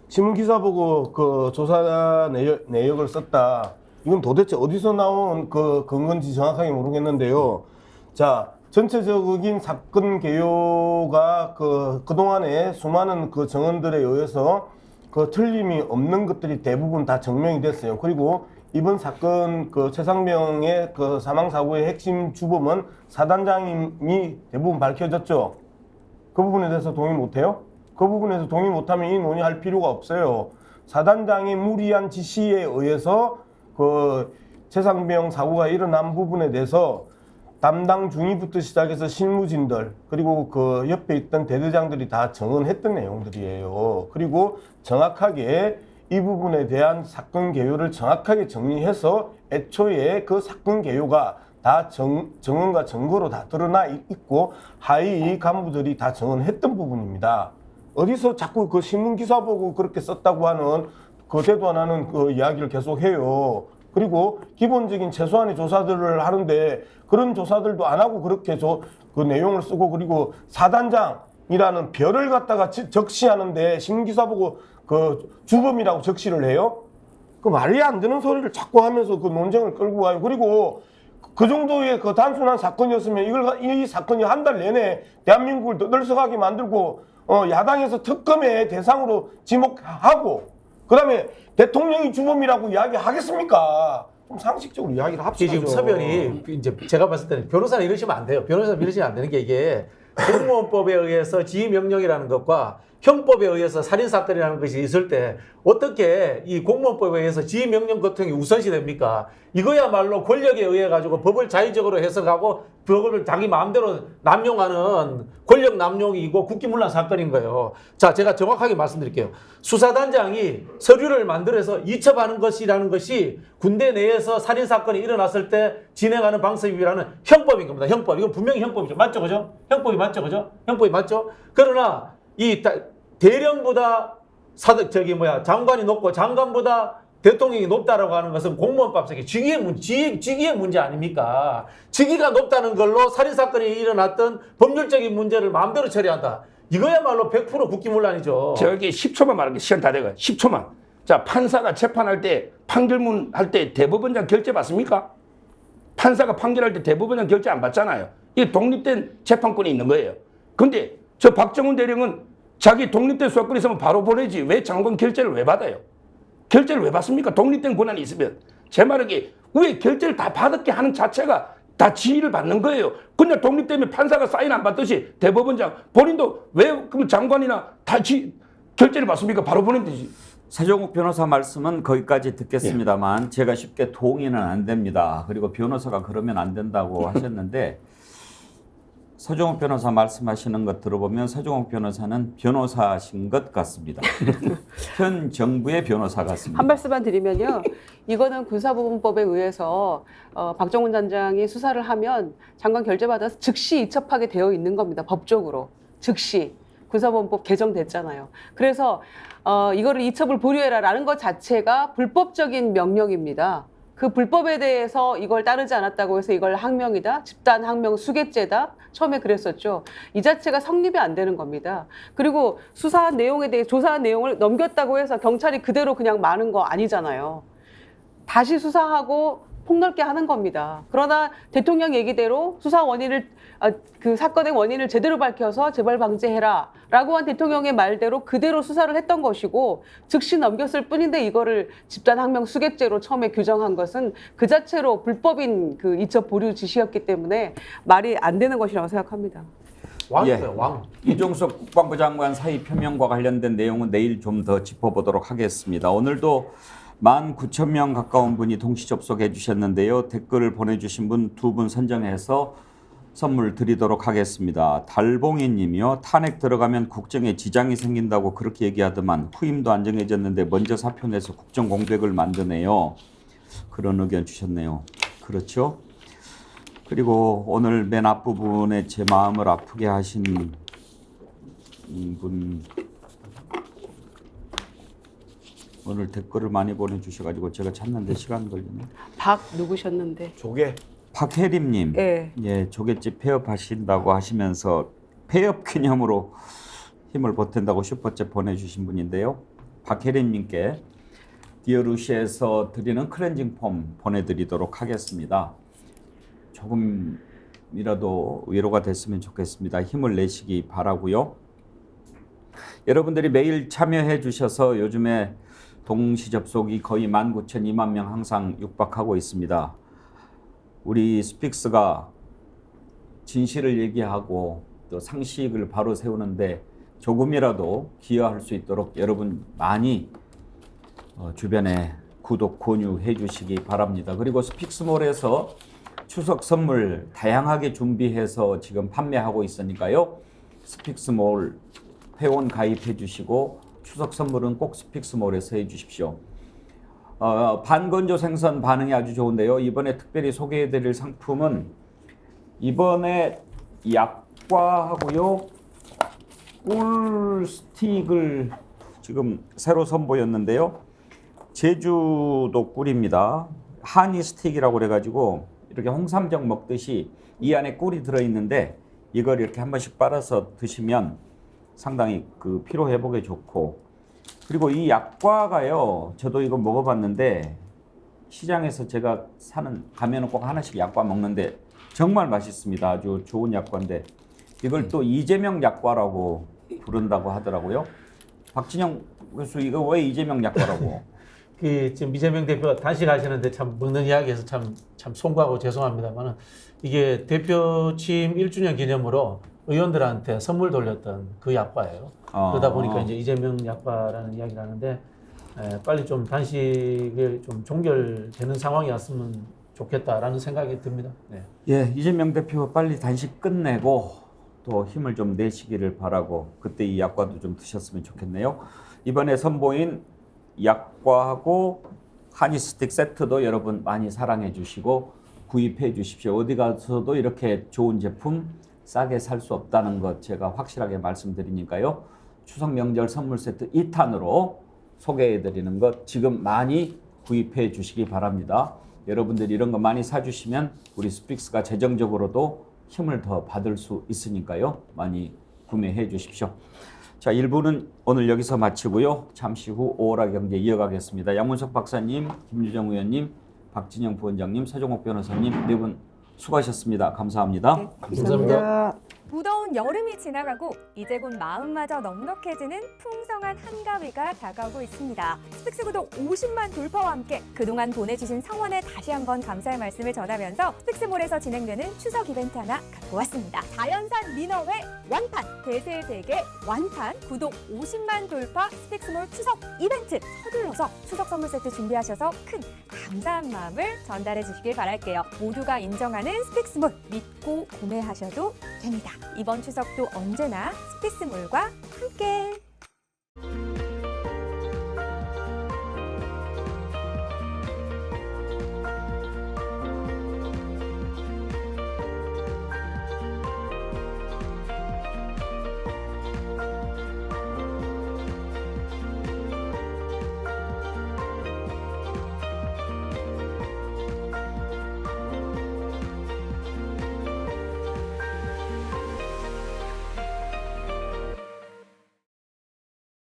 신문 기사 보고 그 조사 내역을 썼다. 이건 도대체 어디서 나온 그 근거인지 정확하게 모르겠는데요. 자, 전체적인 사건 개요가 그동안에 수많은 그 정언들에 의해서 그 틀림이 없는 것들이 대부분 다 증명이 됐어요. 그리고 이번 사건 그 최상병의 그 사망 사고의 핵심 주범은 사단장님이 대부분 밝혀졌죠. 그 부분에 대해서 동의 못해요? 그 부분에서 동의 못하면 이 논의할 필요가 없어요. 사단장의 무리한 지시에 의해서 그 최상병 사고가 일어난 부분에 대해서 담당 중위부터 시작해서 실무진들 그리고 그 옆에 있던 대대장들이 다 정언했던 내용들이에요. 그리고 정확하게 이 부분에 대한 사건 개요를 정확하게 정리해서 애초에 그 사건 개요가 다 정언과 증거로 다 드러나 있고 하위 간부들이 다 정언했던 부분입니다. 어디서 자꾸 그 신문 기사 보고 그렇게 썼다고 하는 거대도 안 하는 그 이야기를 계속해요. 그리고 기본적인 최소한의 조사들을 하는데 그런 조사들도 안 하고 그렇게 그 내용을 쓰고 그리고 사단장이라는 별을 갖다가 적시하는데 신문기사 보고 그 주범이라고 적시를 해요? 그 말이 안 되는 소리를 자꾸 하면서 그 논쟁을 끌고 가요. 그리고 그 정도의 그 단순한 사건이었으면 이 사건이 한 달 내내 대한민국을 떠들썩하게 만들고 야당에서 특검의 대상으로 지목하고 그다음에 대통령이 주범이라고 이야기하겠습니까? 좀 상식적으로 이야기를 합시다. 지금 서변이 이제 제가 봤을 때는 변호사는 이러시면 안 돼요. 변호사는 이러시면 안 되는 게 이게 공무원법에 의해서 지휘명령이라는 것과 형법에 의해서 살인사건이라는 것이 있을 때 어떻게 이 공무원법에 의해서 지휘명령 같은 게 우선시 됩니까? 이거야말로 권력에 의해 가지고 법을 자의적으로 해석하고 법을 자기 마음대로 남용하는 권력 남용이고 국기문란 사건인 거예요. 자, 제가 정확하게 말씀드릴게요. 수사단장이 서류를 만들어서 이첩하는 것이라는 것이 군대 내에서 살인사건이 일어났을 때 진행하는 방식이라는 형법인 겁니다. 형법. 이건 분명히 형법이죠. 맞죠? 그죠? 형법이 맞죠? 그죠? 형법이 맞죠? 그러나 이 대령보다 장관이 높고 장관보다 대통령이 높다라고 하는 것은 공무원법상의 직위의 문제 아닙니까? 직위가 높다는 걸로 살인사건이 일어났던 법률적인 문제를 마음대로 처리한다. 이거야말로 100% 국기문란이죠. 저기 10초만 말할게요. 시간 다 돼가요. 10초만. 자, 판사가 재판할 때 판결문 할 때 대법원장 결재 받습니까? 판사가 판결할 때 대법원장 결재 안 받잖아요. 이게 독립된 재판권이 있는 거예요. 근데 저 박정훈 대령은 자기 독립된 수사권이 있으면 바로 보내지 왜 장관 결재를 왜 받아요? 결재를 왜 받습니까? 독립된 권한이 있으면. 제 말은 왜 결재를 다 받았게 하는 자체가 다 지위를 받는 거예요. 그냥 독립되면 판사가 사인 안 받듯이 대법원장 본인도 왜 그럼 장관이나 다 결재를 받습니까? 바로 보내면 되지. 서정욱 변호사 말씀은 거기까지 듣겠습니다만 제가 쉽게 동의는 안 됩니다. 그리고 변호사가 그러면 안 된다고 하셨는데 서정욱 변호사 말씀하시는 것 들어보면 서정욱 변호사는 변호사신 것 같습니다. 현 정부의 변호사 같습니다. 한 말씀만 드리면요. 이거는 군사보건법에 의해서 박정훈 단장이 수사를 하면 장관 결재받아서 즉시 이첩하게 되어 있는 겁니다. 법적으로. 즉시. 군사보건법 개정됐잖아요. 그래서 이거를 이첩을 보류해라라는 것 자체가 불법적인 명령입니다. 그 불법에 대해서 이걸 따르지 않았다고 해서 이걸 항명이다, 집단 항명 수괴죄다, 처음에 그랬었죠. 이 자체가 성립이 안 되는 겁니다. 그리고 수사한 내용에 대해 조사한 내용을 넘겼다고 해서 경찰이 그대로 그냥 마는 거 아니잖아요. 다시 수사하고 폭넓게 하는 겁니다. 그러나 대통령 얘기대로 수사 원인을 그 사건의 원인을 제대로 밝혀서 재발 방지해라 라고 한 대통령의 말대로 그대로 수사를 했던 것이고 즉시 넘겼을 뿐인데 이거를 집단항명 수괴죄로 처음에 규정한 것은 그 자체로 불법인 그 이첩 보류 지시였기 때문에 말이 안 되는 것이라고 생각합니다. 왕이에요, 왕. 이종석 국방부 장관 사의 표명과 관련된 내용은 내일 좀 더 짚어보도록 하겠습니다. 오늘도 19,000명 가까운 분이 동시 접속해 주셨는데요. 댓글을 보내주신 분 2분 선정해서 선물 드리도록 하겠습니다. 달봉이 님이요. 탄핵 들어가면 국정에 지장이 생긴다고 그렇게 얘기하더만 후임도 안 정해졌는데 먼저 사표 내서 국정 공백을 만드네요. 그런 의견 주셨네요. 그렇죠? 그리고 오늘 맨 앞부분에 제 마음을 아프게 하신 분 오늘 댓글을 많이 보내주셔가지고 제가 찾는데 시간 걸리네. 박 누구셨는데? 조개. 박혜림님, 네. 예, 조개집 폐업하신다고 하시면서 폐업 기념으로 힘을 보탠다고 슈퍼챗 보내주신 분인데요. 박혜림님께 디어루시에서 드리는 클렌징 폼 보내드리도록 하겠습니다. 조금이라도 위로가 됐으면 좋겠습니다. 힘을 내시기 바라고요. 여러분들이 매일 참여해 주셔서 요즘에 동시 접속이 거의 19,000, 2만 명 항상 육박하고 있습니다. 우리 스픽스가 진실을 얘기하고 또 상식을 바로 세우는데 조금이라도 기여할 수 있도록 여러분 많이 주변에 구독, 권유해 주시기 바랍니다. 그리고 스픽스몰에서 추석 선물 다양하게 준비해서 지금 판매하고 있으니까요. 스픽스몰 회원 가입해 주시고 추석 선물은 꼭 스픽스몰에서 해 주십시오. 반건조 생선 반응이 아주 좋은데요. 이번에 특별히 소개해드릴 상품은 이번에 약과하고요. 꿀 스틱을 지금 새로 선보였는데요. 제주도 꿀입니다. 하니 스틱이라고 그래가지고 이렇게 홍삼정 먹듯이 이 안에 꿀이 들어있는데 이걸 이렇게 한 번씩 빨아서 드시면 상당히 그 피로 회복에 좋고 그리고 이 약과가요. 저도 이거 먹어봤는데 시장에서 제가 가면은 꼭 하나씩 약과 먹는데 정말 맛있습니다. 아주 좋은 약과인데 이걸 또 이재명 약과라고 부른다고 하더라고요. 박진영 교수 이거 왜 이재명 약과라고? 지금 이재명 대표가 단식하시는데 참 먹는 이야기에서 참 송구하고 죄송합니다만은 이게 대표 취임 1주년 기념으로 의원들한테 선물 돌렸던 그 약과예요. 그러다 보니까 이제 이재명 약과라는 이야기를 하는데 빨리 좀 단식을 좀 종결되는 상황이 왔으면 좋겠다라는 생각이 듭니다. 네. 예, 이재명 대표 빨리 단식 끝내고 또 힘을 좀 내시기를 바라고 그때 이 약과도 좀 드셨으면 좋겠네요. 이번에 선보인 약과하고 하니 스틱 세트도 여러분 많이 사랑해 주시고 구입해 주십시오. 어디 가서도 이렇게 좋은 제품 싸게 살 수 없다는 것 제가 확실하게 말씀드리니까요. 추석 명절 선물 세트 2탄으로 소개해 드리는 것 지금 많이 구입해 주시기 바랍니다. 여러분들이 이런 거 많이 사주시면 우리 스픽스가 재정적으로도 힘을 더 받을 수 있으니까요. 많이 구매해 주십시오. 자, 1부는 오늘 여기서 마치고요. 잠시 후 오라 경제 이어가겠습니다. 양문석 박사님, 김유정 의원님, 박진영 부원장님, 서종옥 변호사님 네 분 수고하셨습니다. 감사합니다. 네, 감사합니다. 무더운 여름이 지나가고 이제 곧 마음마저 넉넉해지는 풍성한 한가위가 다가오고 있습니다. 스픽스 구독 50만 돌파와 함께 그동안 보내주신 성원에 다시 한번 감사의 말씀을 전하면서 스픽스몰에서 진행되는 추석 이벤트 하나 갖고 왔습니다. 자연산 민어회 완판, 대세대게 완판, 구독 50만 돌파 스픽스몰 추석 이벤트 서둘러서 추석 선물 세트 준비하셔서 큰 감사한 마음을 전달해 주시길 바랄게요. 모두가 인정하는 스픽스몰 믿고 구매하셔도 됩니다. 이번 추석도 언제나 스픽스몰과 함께.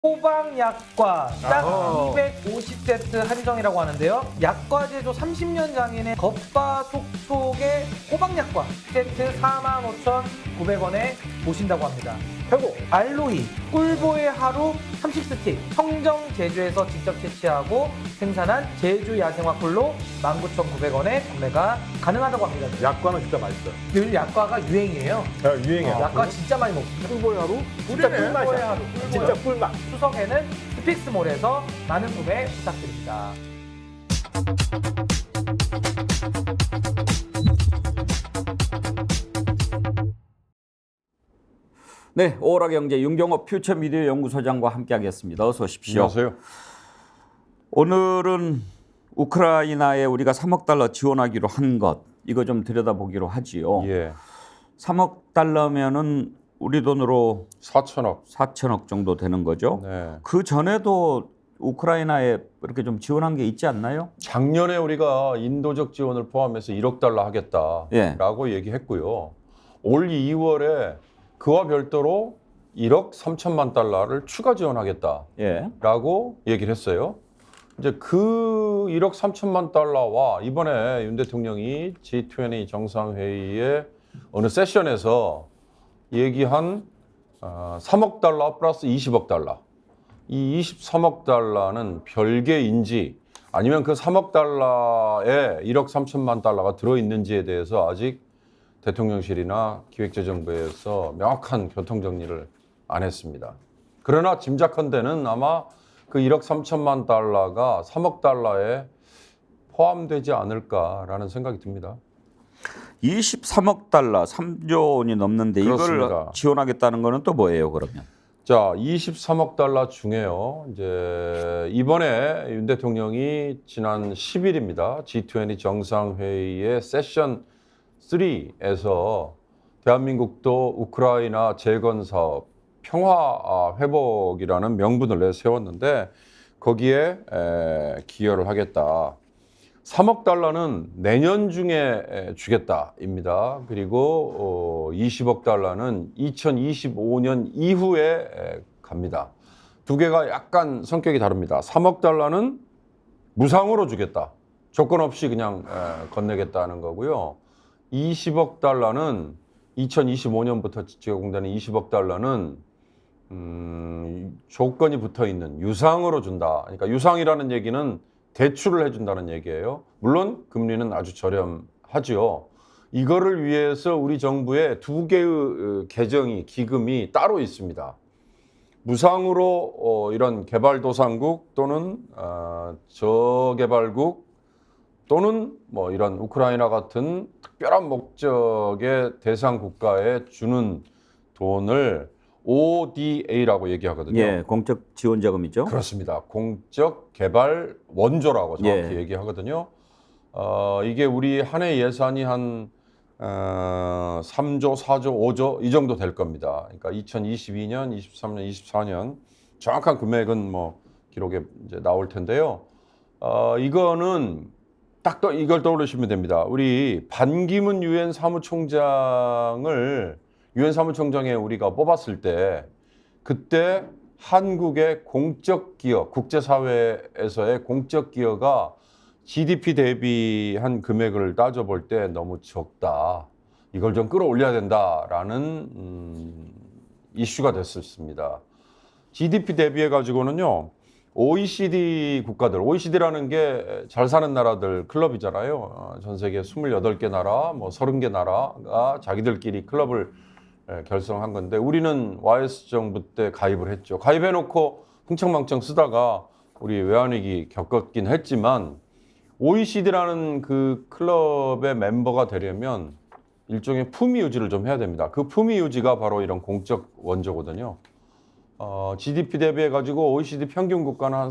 호박약과 딱 250세트 한정이라고 하는데요. 약과 제조 30년 장인의 겉바 속촉의 호박약과 세트 45,900원에 보신다고 합니다. 그리고 알로이, 꿀보의 하루 30스틱, 청정 제주에서 직접 채취하고 생산한 제주 야생화 꿀로 19,900원에 구매가 가능하다고 합니다. 약과는 진짜 맛있어요. 요즘 약과가 유행이에요. 유행이에요. 약과 진짜 많이 먹습니다. 꿀보의 하루? 진짜 꿀맛이야. 진짜 꿀맛. 추석에는 스픽스몰에서 많은 구매 부탁드립니다. 네, 오라 경제 윤경호 퓨처미디어 연구소장과 함께하겠습니다. 어서 오십시오. 안녕하세요. 오늘은 우크라이나에 우리가 3억 달러 지원하기로 한 것 이거 좀 들여다보기로 하지요. 예. 3억 달러면은 우리 돈으로 4천억 정도 되는 거죠. 네. 그 전에도 우크라이나에 이렇게 좀 지원한 게 있지 않나요? 작년에 우리가 인도적 지원을 포함해서 1억 달러 하겠다라고 얘기했고요. 올 2월에 그와 별도로 1억 3천만 달러를 추가 지원하겠다라고 얘기를 했어요. 이제 그 1억 3천만 달러와 이번에 윤 대통령이 G20 정상회의의 어느 세션에서 얘기한 3억 달러 플러스 20억 달러. 이 23억 달러는 별개인지 아니면 그 3억 달러에 1억 3천만 달러가 들어있는지에 대해서 아직 대통령실이나 기획재정부에서 명확한 교통정리를 안 했습니다. 그러나 짐작컨대는 아마 그 1억 3천만 달러가 3억 달러에 포함되지 않을까라는 생각이 듭니다. 23억 달러, 3조 원이 넘는데 그렇습니다. 이걸 지원하겠다는 거는 또 뭐예요, 그러면? 자, 23억 달러 중에요. 이제 이번에 윤 대통령이 지난 10일입니다. G20 정상회의의 세션 3에서 대한민국도 우크라이나 재건 사업 평화 회복이라는 명분을 내세웠는데 거기에 기여를 하겠다. 3억 달러는 내년 중에 주겠다입니다. 그리고 20억 달러는 2025년 이후에 갑니다. 두 개가 약간 성격이 다릅니다. 3억 달러는 무상으로 주겠다. 조건 없이 그냥 건네겠다는 거고요. 20억 달러는 2025년부터 제공되는 20억 달러는 조건이 붙어 있는 유상으로 준다. 그러니까 유상이라는 얘기는 대출을 해준다는 얘기예요. 물론 금리는 아주 저렴하죠. 이거를 위해서 우리 정부에 두 개의 기금이 따로 있습니다. 무상으로 이런 개발도상국 또는 저개발국 또는 뭐 이런 우크라이나 같은 특별한 목적의 대상 국가에 주는 돈을 ODA라고 얘기하거든요. 예, 공적 지원 자금이죠. 그렇습니다. 공적 개발 원조라고 정확히 얘기하거든요. 이게 우리 한 해 예산이 한 3조, 4조, 5조 이 정도 될 겁니다. 그러니까 2022년, 23년, 24년 정확한 금액은 뭐 기록에 이제 나올 텐데요. 이거는 딱 이걸 떠올리시면 됩니다. 우리 반기문 유엔 사무총장을 유엔 사무총장에 우리가 뽑았을 때 그때 한국의 공적 기여, 국제사회에서의 공적 기여가 GDP 대비한 금액을 따져볼 때 너무 적다. 이걸 좀 끌어올려야 된다라는 이슈가 됐었습니다. GDP 대비해 가지고는요. OECD 국가들, OECD라는 게 잘 사는 나라들 클럽이잖아요. 전 세계 28개 나라, 뭐 30개 나라가 자기들끼리 클럽을 결성한 건데 우리는 YS 정부 때 가입을 했죠. 가입해놓고 흥청망청 쓰다가 우리 외환위기 겪었긴 했지만 OECD라는 그 클럽의 멤버가 되려면 일종의 품위 유지를 좀 해야 됩니다. 그 품위 유지가 바로 이런 공적 원조거든요. GDP 대비해 가지고 OECD 평균 국가는 한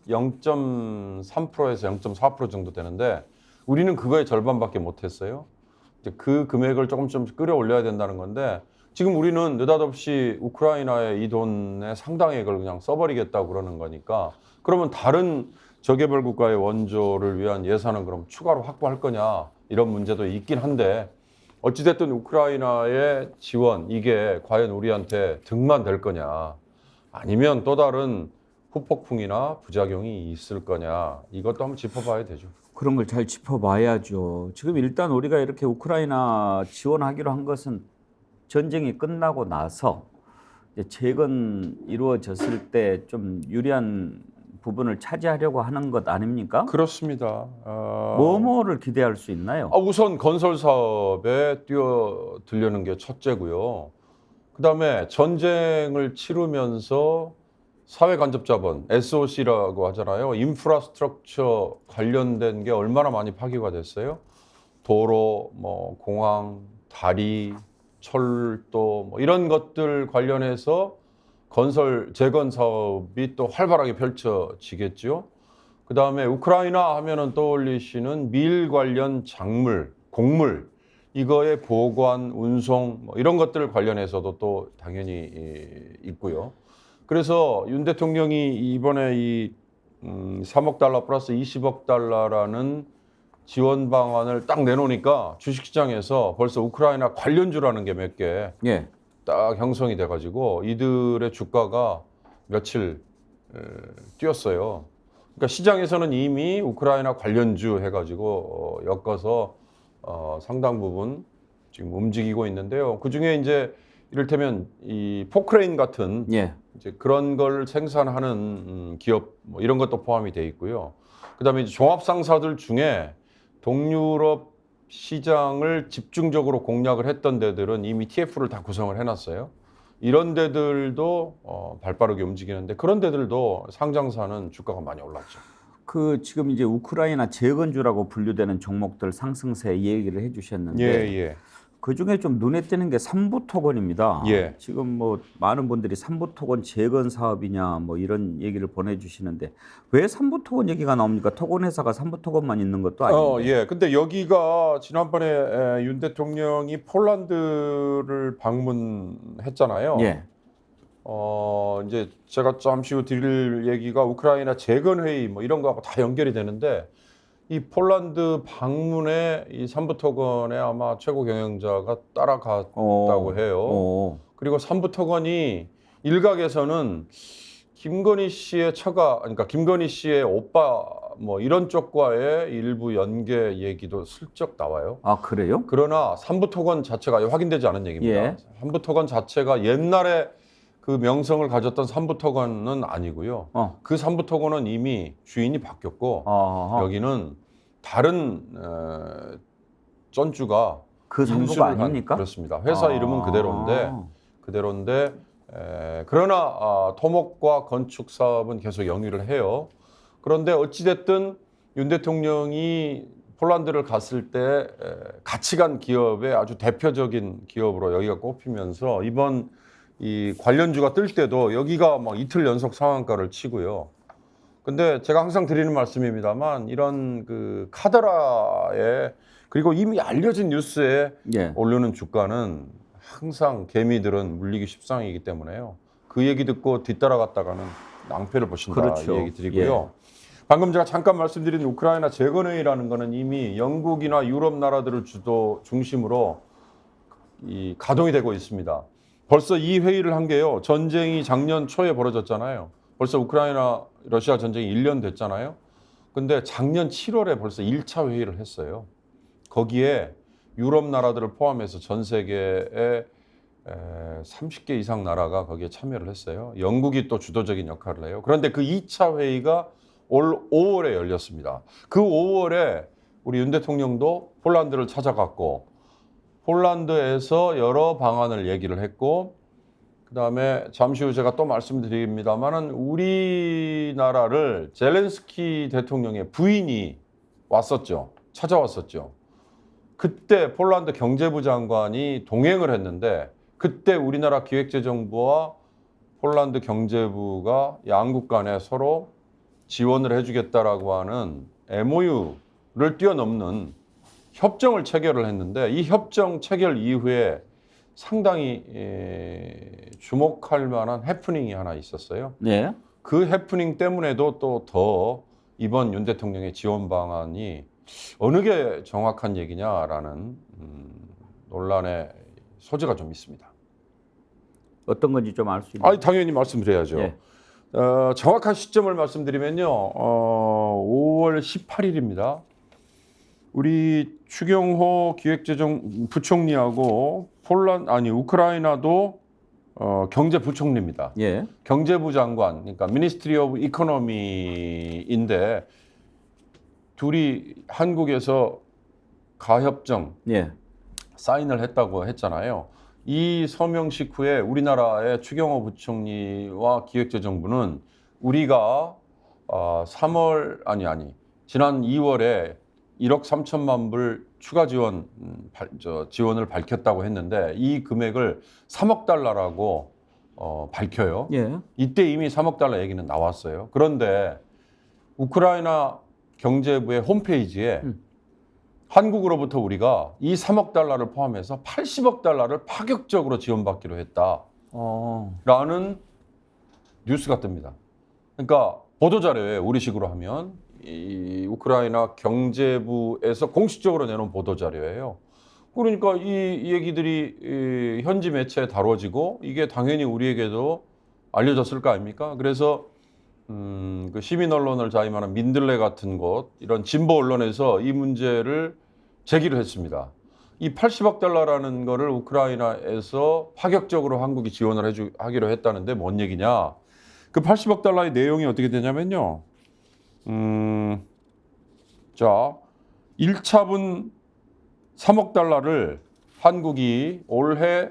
0.3%에서 0.4% 정도 되는데 우리는 그거의 절반밖에 못했어요. 이제 그 금액을 조금 끌어올려야 된다는 건데 지금 우리는 느닷없이 우크라이나에 이 돈의 상당액을 그냥 써버리겠다고 그러는 거니까 그러면 다른 저개발 국가의 원조를 위한 예산은 그럼 추가로 확보할 거냐 이런 문제도 있긴 한데 어찌됐든 우크라이나의 지원 이게 과연 우리한테 득만 될 거냐 아니면 또 다른 후폭풍이나 부작용이 있을 거냐 이것도 한번 짚어봐야 되죠. 그런 걸 잘 짚어봐야죠. 지금 일단 우리가 이렇게 우크라이나 지원하기로 한 것은 전쟁이 끝나고 나서 이제 재건 이루어졌을 때 좀 유리한 부분을 차지하려고 하는 것 아닙니까? 그렇습니다. 뭐를 기대할 수 있나요? 우선 건설 사업에 뛰어들려는 게 첫째고요. 그다음에 전쟁을 치르면서 사회 간접 자본 SOC라고 하잖아요. 인프라스트럭처 관련된 게 얼마나 많이 파기가 됐어요? 도로, 뭐 공항, 다리, 철도 뭐 이런 것들 관련해서 건설 재건 사업이 또 활발하게 펼쳐지겠죠. 그다음에 우크라이나 하면은 떠올리시는 밀 관련 작물, 곡물 이거의 보관, 운송 뭐 이런 것들 관련해서도 또 당연히 있고요. 그래서 윤 대통령이 이번에 이 3억 달러 플러스 20억 달러라는 지원 방안을 딱 내놓으니까 주식시장에서 벌써 우크라이나 관련주라는 게 몇 개 딱 형성이 돼가지고 이들의 주가가 며칠 뛰었어요. 그러니까 시장에서는 이미 우크라이나 관련주 해가지고 엮어서 상당 부분 지금 움직이고 있는데요. 그 중에 이제 이를테면 이 포크레인 같은 이제 그런 걸 생산하는 기업 뭐 이런 것도 포함이 돼 있고요. 그다음에 이제 종합상사들 중에 동유럽 시장을 집중적으로 공략을 했던 데들은 이미 TF를 다 구성을 해놨어요. 이런 데들도 발빠르게 움직이는데 그런 데들도 상장사는 주가가 많이 올랐죠. 그 지금 이제 우크라이나 재건주라고 분류되는 종목들 상승세 얘기를 해주셨는데 그 중에 좀 눈에 띄는 게 삼부토건입니다. 지금 뭐 많은 분들이 삼부토건 재건 사업이냐 뭐 이런 얘기를 보내주시는데 왜 삼부토건 얘기가 나옵니까? 토건 회사가 삼부토건만 있는 것도 아닌데. 근데 여기가 지난번에 윤 대통령이 폴란드를 방문했잖아요. 이제 제가 잠시 후 드릴 얘기가 우크라이나 재건 회의 뭐 이런 거하고 다 연결이 되는데. 이 폴란드 방문에 이 삼부토건의 아마 최고 경영자가 따라갔다고 해요. 그리고 삼부토건이 일각에서는 김건희 씨의 처가, 그러니까 김건희 씨의 오빠 뭐 이런 쪽과의 일부 연계 얘기도 슬쩍 나와요. 아 그래요? 그러나 삼부토건 자체가 확인되지 않은 얘기입니다. 삼부토건 자체가 옛날에 그 명성을 가졌던 삼부토건은 아니고요. 그 삼부토건은 이미 주인이 바뀌었고 여기는 다른 쩐주가 그 삼부가 아닙니까? 그렇습니다. 회사 이름은 그대로인데 그러나 토목과 건축 사업은 계속 영위를 해요. 그런데 어찌됐든 윤 대통령이 폴란드를 갔을 때 같이 간 기업의 아주 대표적인 기업으로 여기가 꼽히면서 이번 이 관련주가 뜰 때도 여기가 막 이틀 연속 상한가를 치고요. 근데 제가 항상 드리는 말씀입니다만 이런 그 카더라에 그리고 이미 알려진 뉴스에 오르는 주가는 항상 개미들은 물리기 십상이기 때문에요. 그 얘기 듣고 뒤따라갔다가는 낭패를 보신다 이 얘기 드리고요. 방금 제가 잠깐 말씀드린 우크라이나 재건회의라는 거는 이미 영국이나 유럽 나라들을 중심으로 이 가동이 되고 있습니다. 벌써 이 회의를 한 게요. 전쟁이 작년 초에 벌어졌잖아요. 벌써 우크라이나 러시아 전쟁이 1년 됐잖아요. 근데 작년 7월에 벌써 1차 회의를 했어요. 거기에 유럽 나라들을 포함해서 전 세계의 30개 이상 나라가 거기에 참여를 했어요. 영국이 또 주도적인 역할을 해요. 그런데 그 2차 회의가 올 5월에 열렸습니다. 그 5월에 우리 윤 대통령도 폴란드를 찾아갔고 폴란드에서 여러 방안을 얘기를 했고 그다음에 잠시 후 제가 또 말씀드립니다만은 우리나라를 젤렌스키 대통령의 부인이 왔었죠. 찾아왔었죠. 그때 폴란드 경제부 장관이 동행을 했는데 그때 우리나라 기획재정부와 폴란드 경제부가 양국 간에 서로 지원을 해주겠다라고 하는 MOU를 뛰어넘는 협정을 체결을 했는데 이 협정 체결 이후에 상당히 주목할 만한 해프닝이 하나 있었어요. 네. 그 해프닝 때문에도 또 더 이번 윤 대통령의 지원 방안이 어느 게 정확한 얘기냐라는 논란의 소지가 좀 있습니다. 어떤 건지 좀 알 수 있나요? 아니, 당연히 말씀드려야죠. 예. 정확한 시점을 말씀드리면요. 5월 18일입니다. 우리 추경호 기획재정 부총리하고 우크라이나도 경제부총리입니다. 예. 경제부 장관, 그러니까 미니스트리 오브 이코노미인데 둘이 한국에서 가협정 예. 사인을 했다고 했잖아요. 이 서명식 후에 우리나라의 추경호 부총리와 기획재정부는 우리가 지난 2월에 1억 3천만 불 추가 지원을 밝혔다고 했는데 이 금액을 3억 달러라고 밝혀요. 예. 이때 이미 3억 달러 얘기는 나왔어요. 그런데 우크라이나 경제부의 홈페이지에 한국으로부터 우리가 이 3억 달러를 포함해서 80억 달러를 파격적으로 지원받기로 했다라는 뉴스가 뜹니다. 그러니까 보도자료예요. 우리식으로 하면. 이 우크라이나 경제부에서 공식적으로 내놓은 보도자료예요. 그러니까 이 얘기들이 현지 매체에 다뤄지고 이게 당연히 우리에게도 알려졌을 거 아닙니까? 그래서 그 시민 언론을 자임하는 민들레 같은 곳 이런 진보 언론에서 이 문제를 제기를 했습니다. 이 80억 달러라는 거를 우크라이나에서 파격적으로 한국이 지원을 하기로 했다는데 뭔 얘기냐? 그 80억 달러의 내용이 어떻게 되냐면요. 자, 1차분 3억 달러를 한국이 올해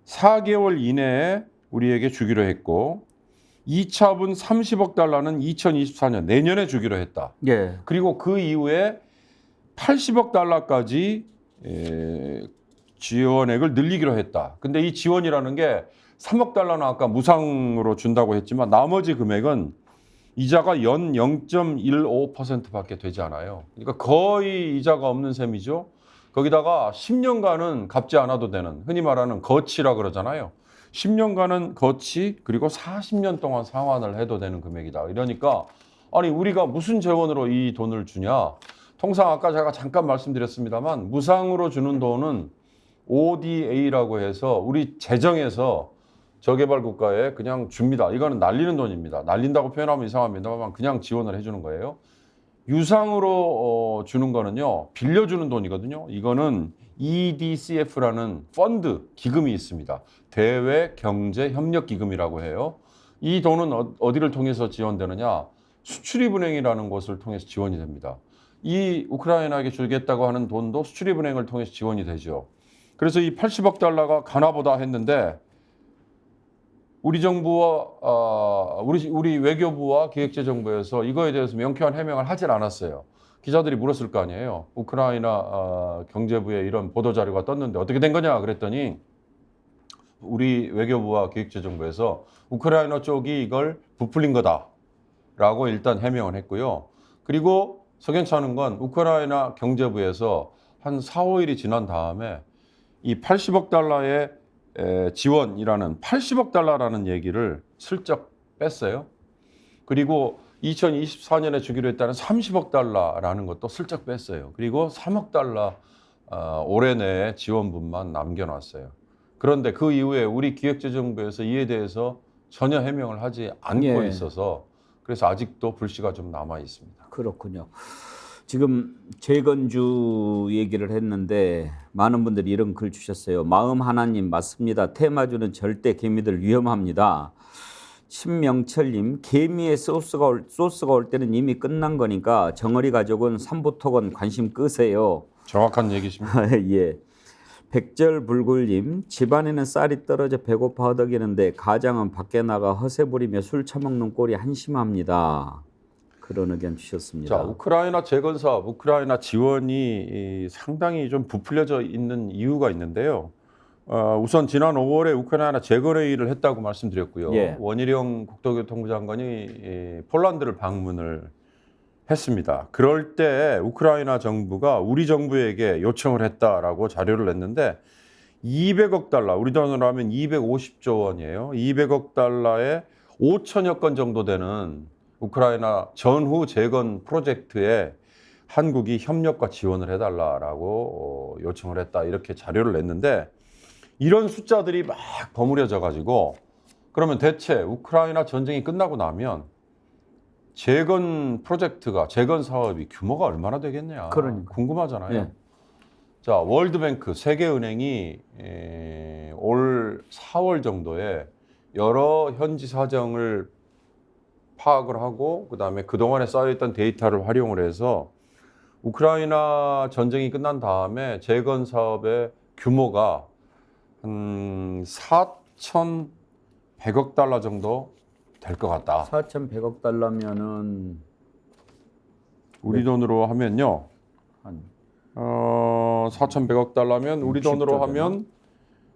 4개월 이내에 우리에게 주기로 했고 2차분 30억 달러는 2024년 내년에 주기로 했다. 예. 그리고 그 이후에 80억 달러까지 지원액을 늘리기로 했다. 근데 이 지원이라는 게 3억 달러는 아까 무상으로 준다고 했지만 나머지 금액은 이자가 연 0.15%밖에 되지 않아요. 그러니까 거의 이자가 없는 셈이죠. 거기다가 10년간은 갚지 않아도 되는 흔히 말하는 거치라 그러잖아요. 10년간은 거치 그리고 40년 동안 상환을 해도 되는 금액이다. 이러니까 아니 우리가 무슨 재원으로 이 돈을 주냐. 통상 아까 제가 잠깐 말씀드렸습니다만 무상으로 주는 돈은 ODA라고 해서 우리 재정에서 저개발 국가에 그냥 줍니다. 이거는 날리는 돈입니다. 날린다고 표현하면 이상합니다만 그냥 지원을 해주는 거예요. 유상으로 주는 거는요. 빌려주는 돈이거든요. 이거는 EDCF라는 펀드, 기금이 있습니다. 대외경제협력기금이라고 해요. 이 돈은 어디를 통해서 지원되느냐. 수출입은행이라는 곳을 통해서 지원이 됩니다. 이 우크라이나에게 주겠다고 하는 돈도 수출입은행을 통해서 지원이 되죠. 그래서 이 80억 달러가 가나보다 했는데 우리 정부와 우리 외교부와 기획재정부에서 이거에 대해서 명쾌한 해명을 하질 않았어요. 기자들이 물었을 거 아니에요. 우크라이나 경제부에 이런 보도자료가 떴는데 어떻게 된 거냐 그랬더니 우리 외교부와 기획재정부에서 우크라이나 쪽이 이걸 부풀린 거다라고 일단 해명을 했고요. 그리고 석연찮은 건 우크라이나 경제부에서 한 4, 5일이 지난 다음에 이 80억 달러의 지원이라는 80억 달러라는 얘기를 슬쩍 뺐어요. 그리고 2024년에 주기로 했다는 30억 달러라는 것도 슬쩍 뺐어요. 그리고 3억 달러 올해 내에 지원분만 남겨놨어요. 그런데 그 이후에 우리 기획재정부에서 이에 대해서 전혀 해명을 하지 않고 예. 있어서 그래서 아직도 불씨가 좀 남아 있습니다. 그렇군요. 지금 재건주 얘기를 했는데 많은 분들이 이런 글 주셨어요. 마음 하나님 맞습니다. 테마주는 절대 개미들 위험합니다. 신명철님 개미의 소스가 올 때는 이미 끝난 거니까 정어리 가족은 삼부토건 관심 끄세요. 정확한 얘기십니다. 예. 백절불굴님 집안에는 쌀이 떨어져 배고파 허덕이는데 가장은 밖에 나가 허세 부리며 술 처먹는 꼴이 한심합니다. 그런 의견 주셨습니다. 자, 우크라이나 재건 사업, 우크라이나 지원이 상당히 좀 부풀려져 있는 이유가 있는데요. 우선 지난 5월에 우크라이나 재건회의를 했다고 말씀드렸고요. 예. 원희룡 국토교통부 장관이 폴란드를 방문을 했습니다. 그럴 때 우크라이나 정부가 우리 정부에게 요청을 했다라고 자료를 냈는데 200억 달러, 우리 돈으로 하면 250조 원이에요. 200억 달러에 5천여 건 정도 되는 우크라이나 전후 재건 프로젝트에 한국이 협력과 지원을 해달라라고 요청을 했다. 이렇게 자료를 냈는데 이런 숫자들이 막 버무려져 가지고 그러면 대체 우크라이나 전쟁이 끝나고 나면 재건 프로젝트가 재건 사업이 규모가 얼마나 되겠냐 궁금하잖아요. 예. 자, 월드뱅크 세계은행이 올 4월 정도에 여러 현지 사정을 파악을 하고 그다음에 그동안에 쌓여있던 데이터를 활용을 해서 우크라이나 전쟁이 끝난 다음에 재건 사업의 규모가 한 4,100억 달러 정도 될 것 같다. 4,100억 달러면은 우리 돈으로 하면요. 한 4,100억 달러면 우리 돈으로 하면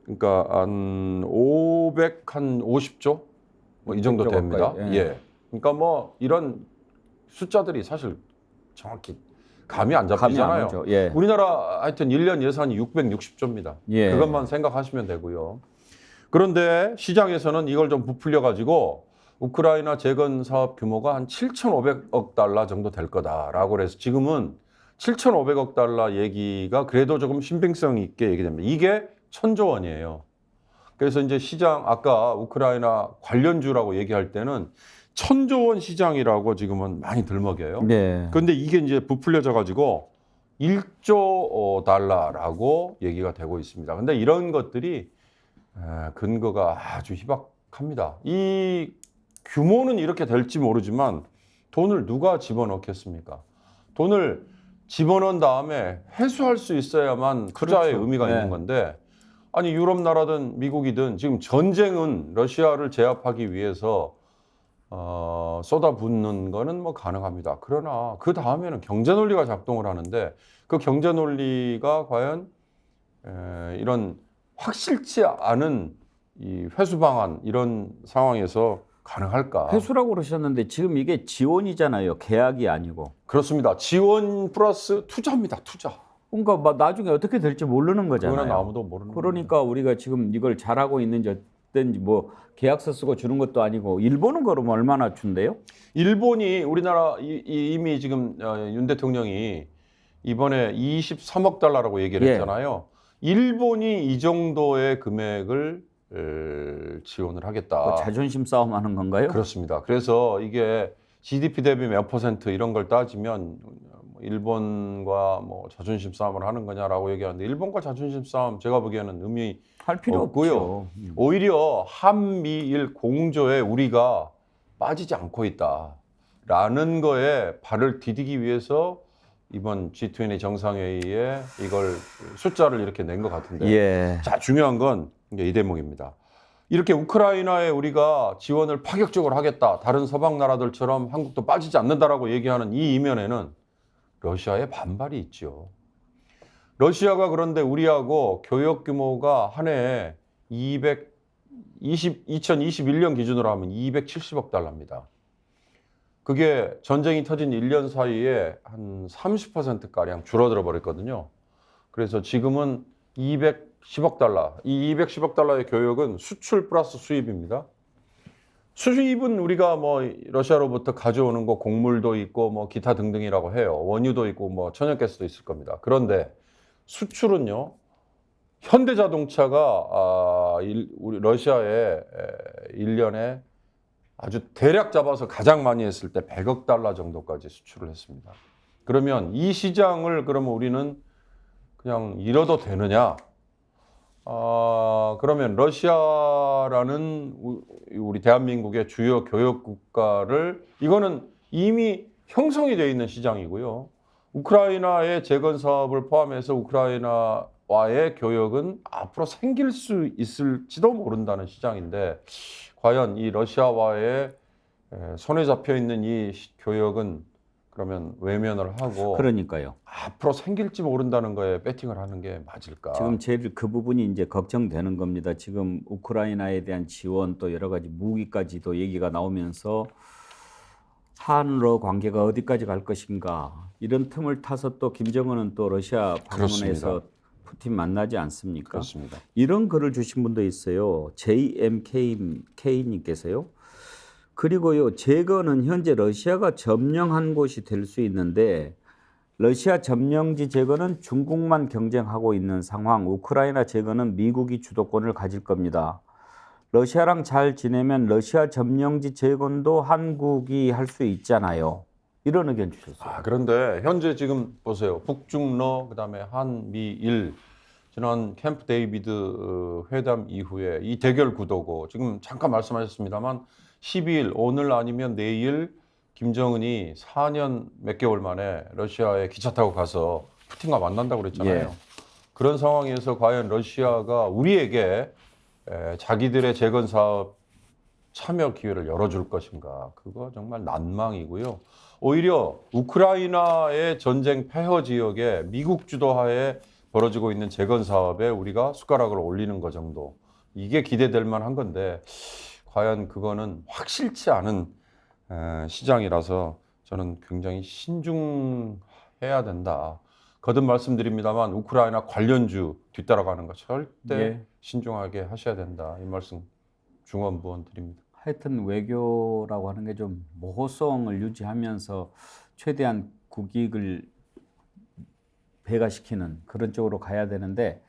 그러니까 한 550조 뭐 이 정도 600조 됩니다. 가까이. 예. 그러니까 뭐 이런 숫자들이 사실 정확히 감이 안 잡히잖아요. 감이 안 오죠. 예. 우리나라 하여튼 1년 예산이 660조입니다. 예. 그것만 생각하시면 되고요. 그런데 시장에서는 이걸 좀 부풀려 가지고 우크라이나 재건 사업 규모가 한 7,500억 달러 정도 될 거다라고 해서 지금은 7,500억 달러 얘기가 그래도 조금 신빙성 있게 얘기됩니다. 이게 1,000조 원이에요. 그래서 이제 시장 아까 우크라이나 관련주라고 얘기할 때는 1,000조 원 시장이라고 지금은 많이 들먹여요. 네. 그런데 이게 이제 부풀려져 가지고 1조 달러라고 얘기가 되고 있습니다. 근데 이런 것들이 근거가 아주 희박합니다. 이 규모는 이렇게 될지 모르지만 돈을 누가 집어넣겠습니까? 돈을 집어넣은 다음에 회수할 수 있어야만 투자의 그렇죠. 의미가 네. 있는 건데 아니 유럽 나라든 미국이든 지금 전쟁은 러시아를 제압하기 위해서 쏟아붓는 거는 뭐 가능합니다. 그러나 그 다음에는 경제 논리가 작동을 하는데 그 경제 논리가 과연 이런 확실치 않은 이 회수 방안 이런 상황에서 가능할까? 회수라고 그러셨는데 지금 이게 지원이잖아요. 계약이 아니고. 그렇습니다. 지원 플러스 투자입니다. 투자. 그러니까 막 나중에 어떻게 될지 모르는 거잖아요. 그거는 아무도 모르는 그러니까 우리가 지금 이걸 잘하고 있는지 어떤지 뭐 계약서 쓰고 주는 것도 아니고 일본은 그러면 얼마나 준대요? 일본이 우리나라 이미 지금 윤 대통령이 이번에 23억 달러라고 얘기를 예. 했잖아요. 일본이 이 정도의 금액을 지원을 하겠다. 뭐 자존심 싸움하는 건가요? 그렇습니다. 그래서 이게 GDP 대비 몇 퍼센트 이런 걸 따지면 일본과 뭐 자존심 싸움을 하는 거냐라고 얘기하는데 일본과 자존심 싸움 제가 보기에는 의미 할 필요 없고요. 없죠. 오히려 한미일 공조에 우리가 빠지지 않고 있다라는 거에 발을 디디기 위해서 이번 G20 정상회의에 이걸 숫자를 이렇게 낸 것 같은데 예. 자 중요한 건 이제 이 대목입니다. 이렇게 우크라이나에 우리가 지원을 파격적으로 하겠다. 다른 서방 나라들처럼 한국도 빠지지 않는다라고 얘기하는 이 이면에는 러시아의 반발이 있죠. 러시아가 그런데 우리하고 교역 규모가 한 해에 2021년 기준으로 하면 270억 달러입니다. 그게 전쟁이 터진 1년 사이에 한 30%가량 줄어들어 버렸거든요. 그래서 지금은 210억 달러. 이 210억 달러의 교역은 수출 플러스 수입입니다. 수입은 우리가 뭐 러시아로부터 가져오는 거 곡물도 있고 뭐 기타 등등이라고 해요. 원유도 있고 뭐 천연가스도 있을 겁니다. 그런데 수출은요. 현대자동차가 우리 러시아에 1년에 아주 대략 잡아서 가장 많이 했을 때 100억 달러 정도까지 수출을 했습니다. 그러면 이 시장을 그러면 우리는 그냥 잃어도 되느냐? 그러면 러시아라는 우리 대한민국의 주요 교역 국가를 이거는 이미 형성이 되어 있는 시장이고요. 우크라이나의 재건 사업을 포함해서 우크라이나와의 교역은 앞으로 생길 수 있을지도 모른다는 시장인데 과연 이 러시아와의 손에 잡혀 있는 이 교역은 그러면 외면을 하고 그러니까요. 앞으로 생길지 모른다는 거에 배팅을 하는 게 맞을까? 지금 제일 그 부분이 이제 걱정되는 겁니다. 지금 우크라이나에 대한 지원 또 여러 가지 무기까지도 얘기가 나오면서 한러 관계가 어디까지 갈 것인가 이런 틈을 타서 또 김정은은 또 러시아 방문해서 푸틴 만나지 않습니까? 그렇습니다. 이런 글을 주신 분도 있어요. JMK님께서요. 그리고요, 재건은 현재 러시아가 점령한 곳이 될 수 있는데 러시아 점령지 재건은 중국만 경쟁하고 있는 상황, 우크라이나 재건은 미국이 주도권을 가질 겁니다. 러시아랑 잘 지내면 러시아 점령지 재건도 한국이 할 수 있잖아요. 이런 의견 주셨어요. 그런데 현재 지금 보세요. 북중러 그다음에 한미일 지난 캠프 데이비드 회담 이후에 이 대결 구도고 지금 잠깐 말씀하셨습니다만 12일 오늘 아니면 내일 김정은이 4년 몇 개월 만에 러시아에 기차 타고 가서 푸틴과 만난다고 그랬잖아요. 예. 그런 상황에서 과연 러시아가 우리에게 자기들의 재건 사업 참여 기회를 열어줄 것인가? 그거 정말 난망이고요. 오히려 우크라이나의 전쟁 폐허 지역에 미국 주도하에 벌어지고 있는 재건 사업에 우리가 숟가락을 올리는 것 정도. 이게 기대될 만한 건데 과연 그거는 확실치 않은 시장이라서 저는 굉장히 신중해야 된다. 거듭 말씀드립니다만 우크라이나 관련주 뒤따라가는 거 절대 신중하게 하셔야 된다. 이 말씀 중언부언 드립니다. 하여튼 외교라고 하는 게 좀 모호성을 유지하면서 최대한 국익을 배가시키는 그런 쪽으로 가야 되는데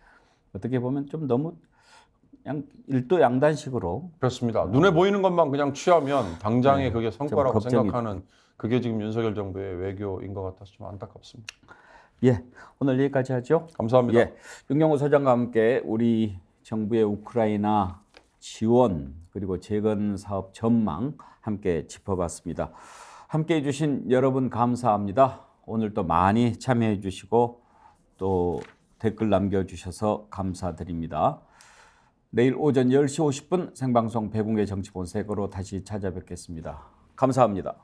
어떻게 보면 좀 너무 일도양단식으로 그렇습니다. 눈에 보이는 것만 그냥 취하면 당장에 그게 성과라고 생각하는 그게 지금 윤석열 정부의 외교인 것 같아서 좀 안타깝습니다. 예, 오늘 여기까지 하죠. 감사합니다. 예, 윤경호 소장과 함께 우리 정부의 우크라이나 지원 그리고 재건 사업 전망 함께 짚어봤습니다. 함께해 주신 여러분 감사합니다. 오늘도 많이 참여해 주시고 또 댓글 남겨주셔서 감사드립니다. 내일 오전 10시 50분 생방송 배붕의 정치본색으로 다시 찾아뵙겠습니다. 감사합니다.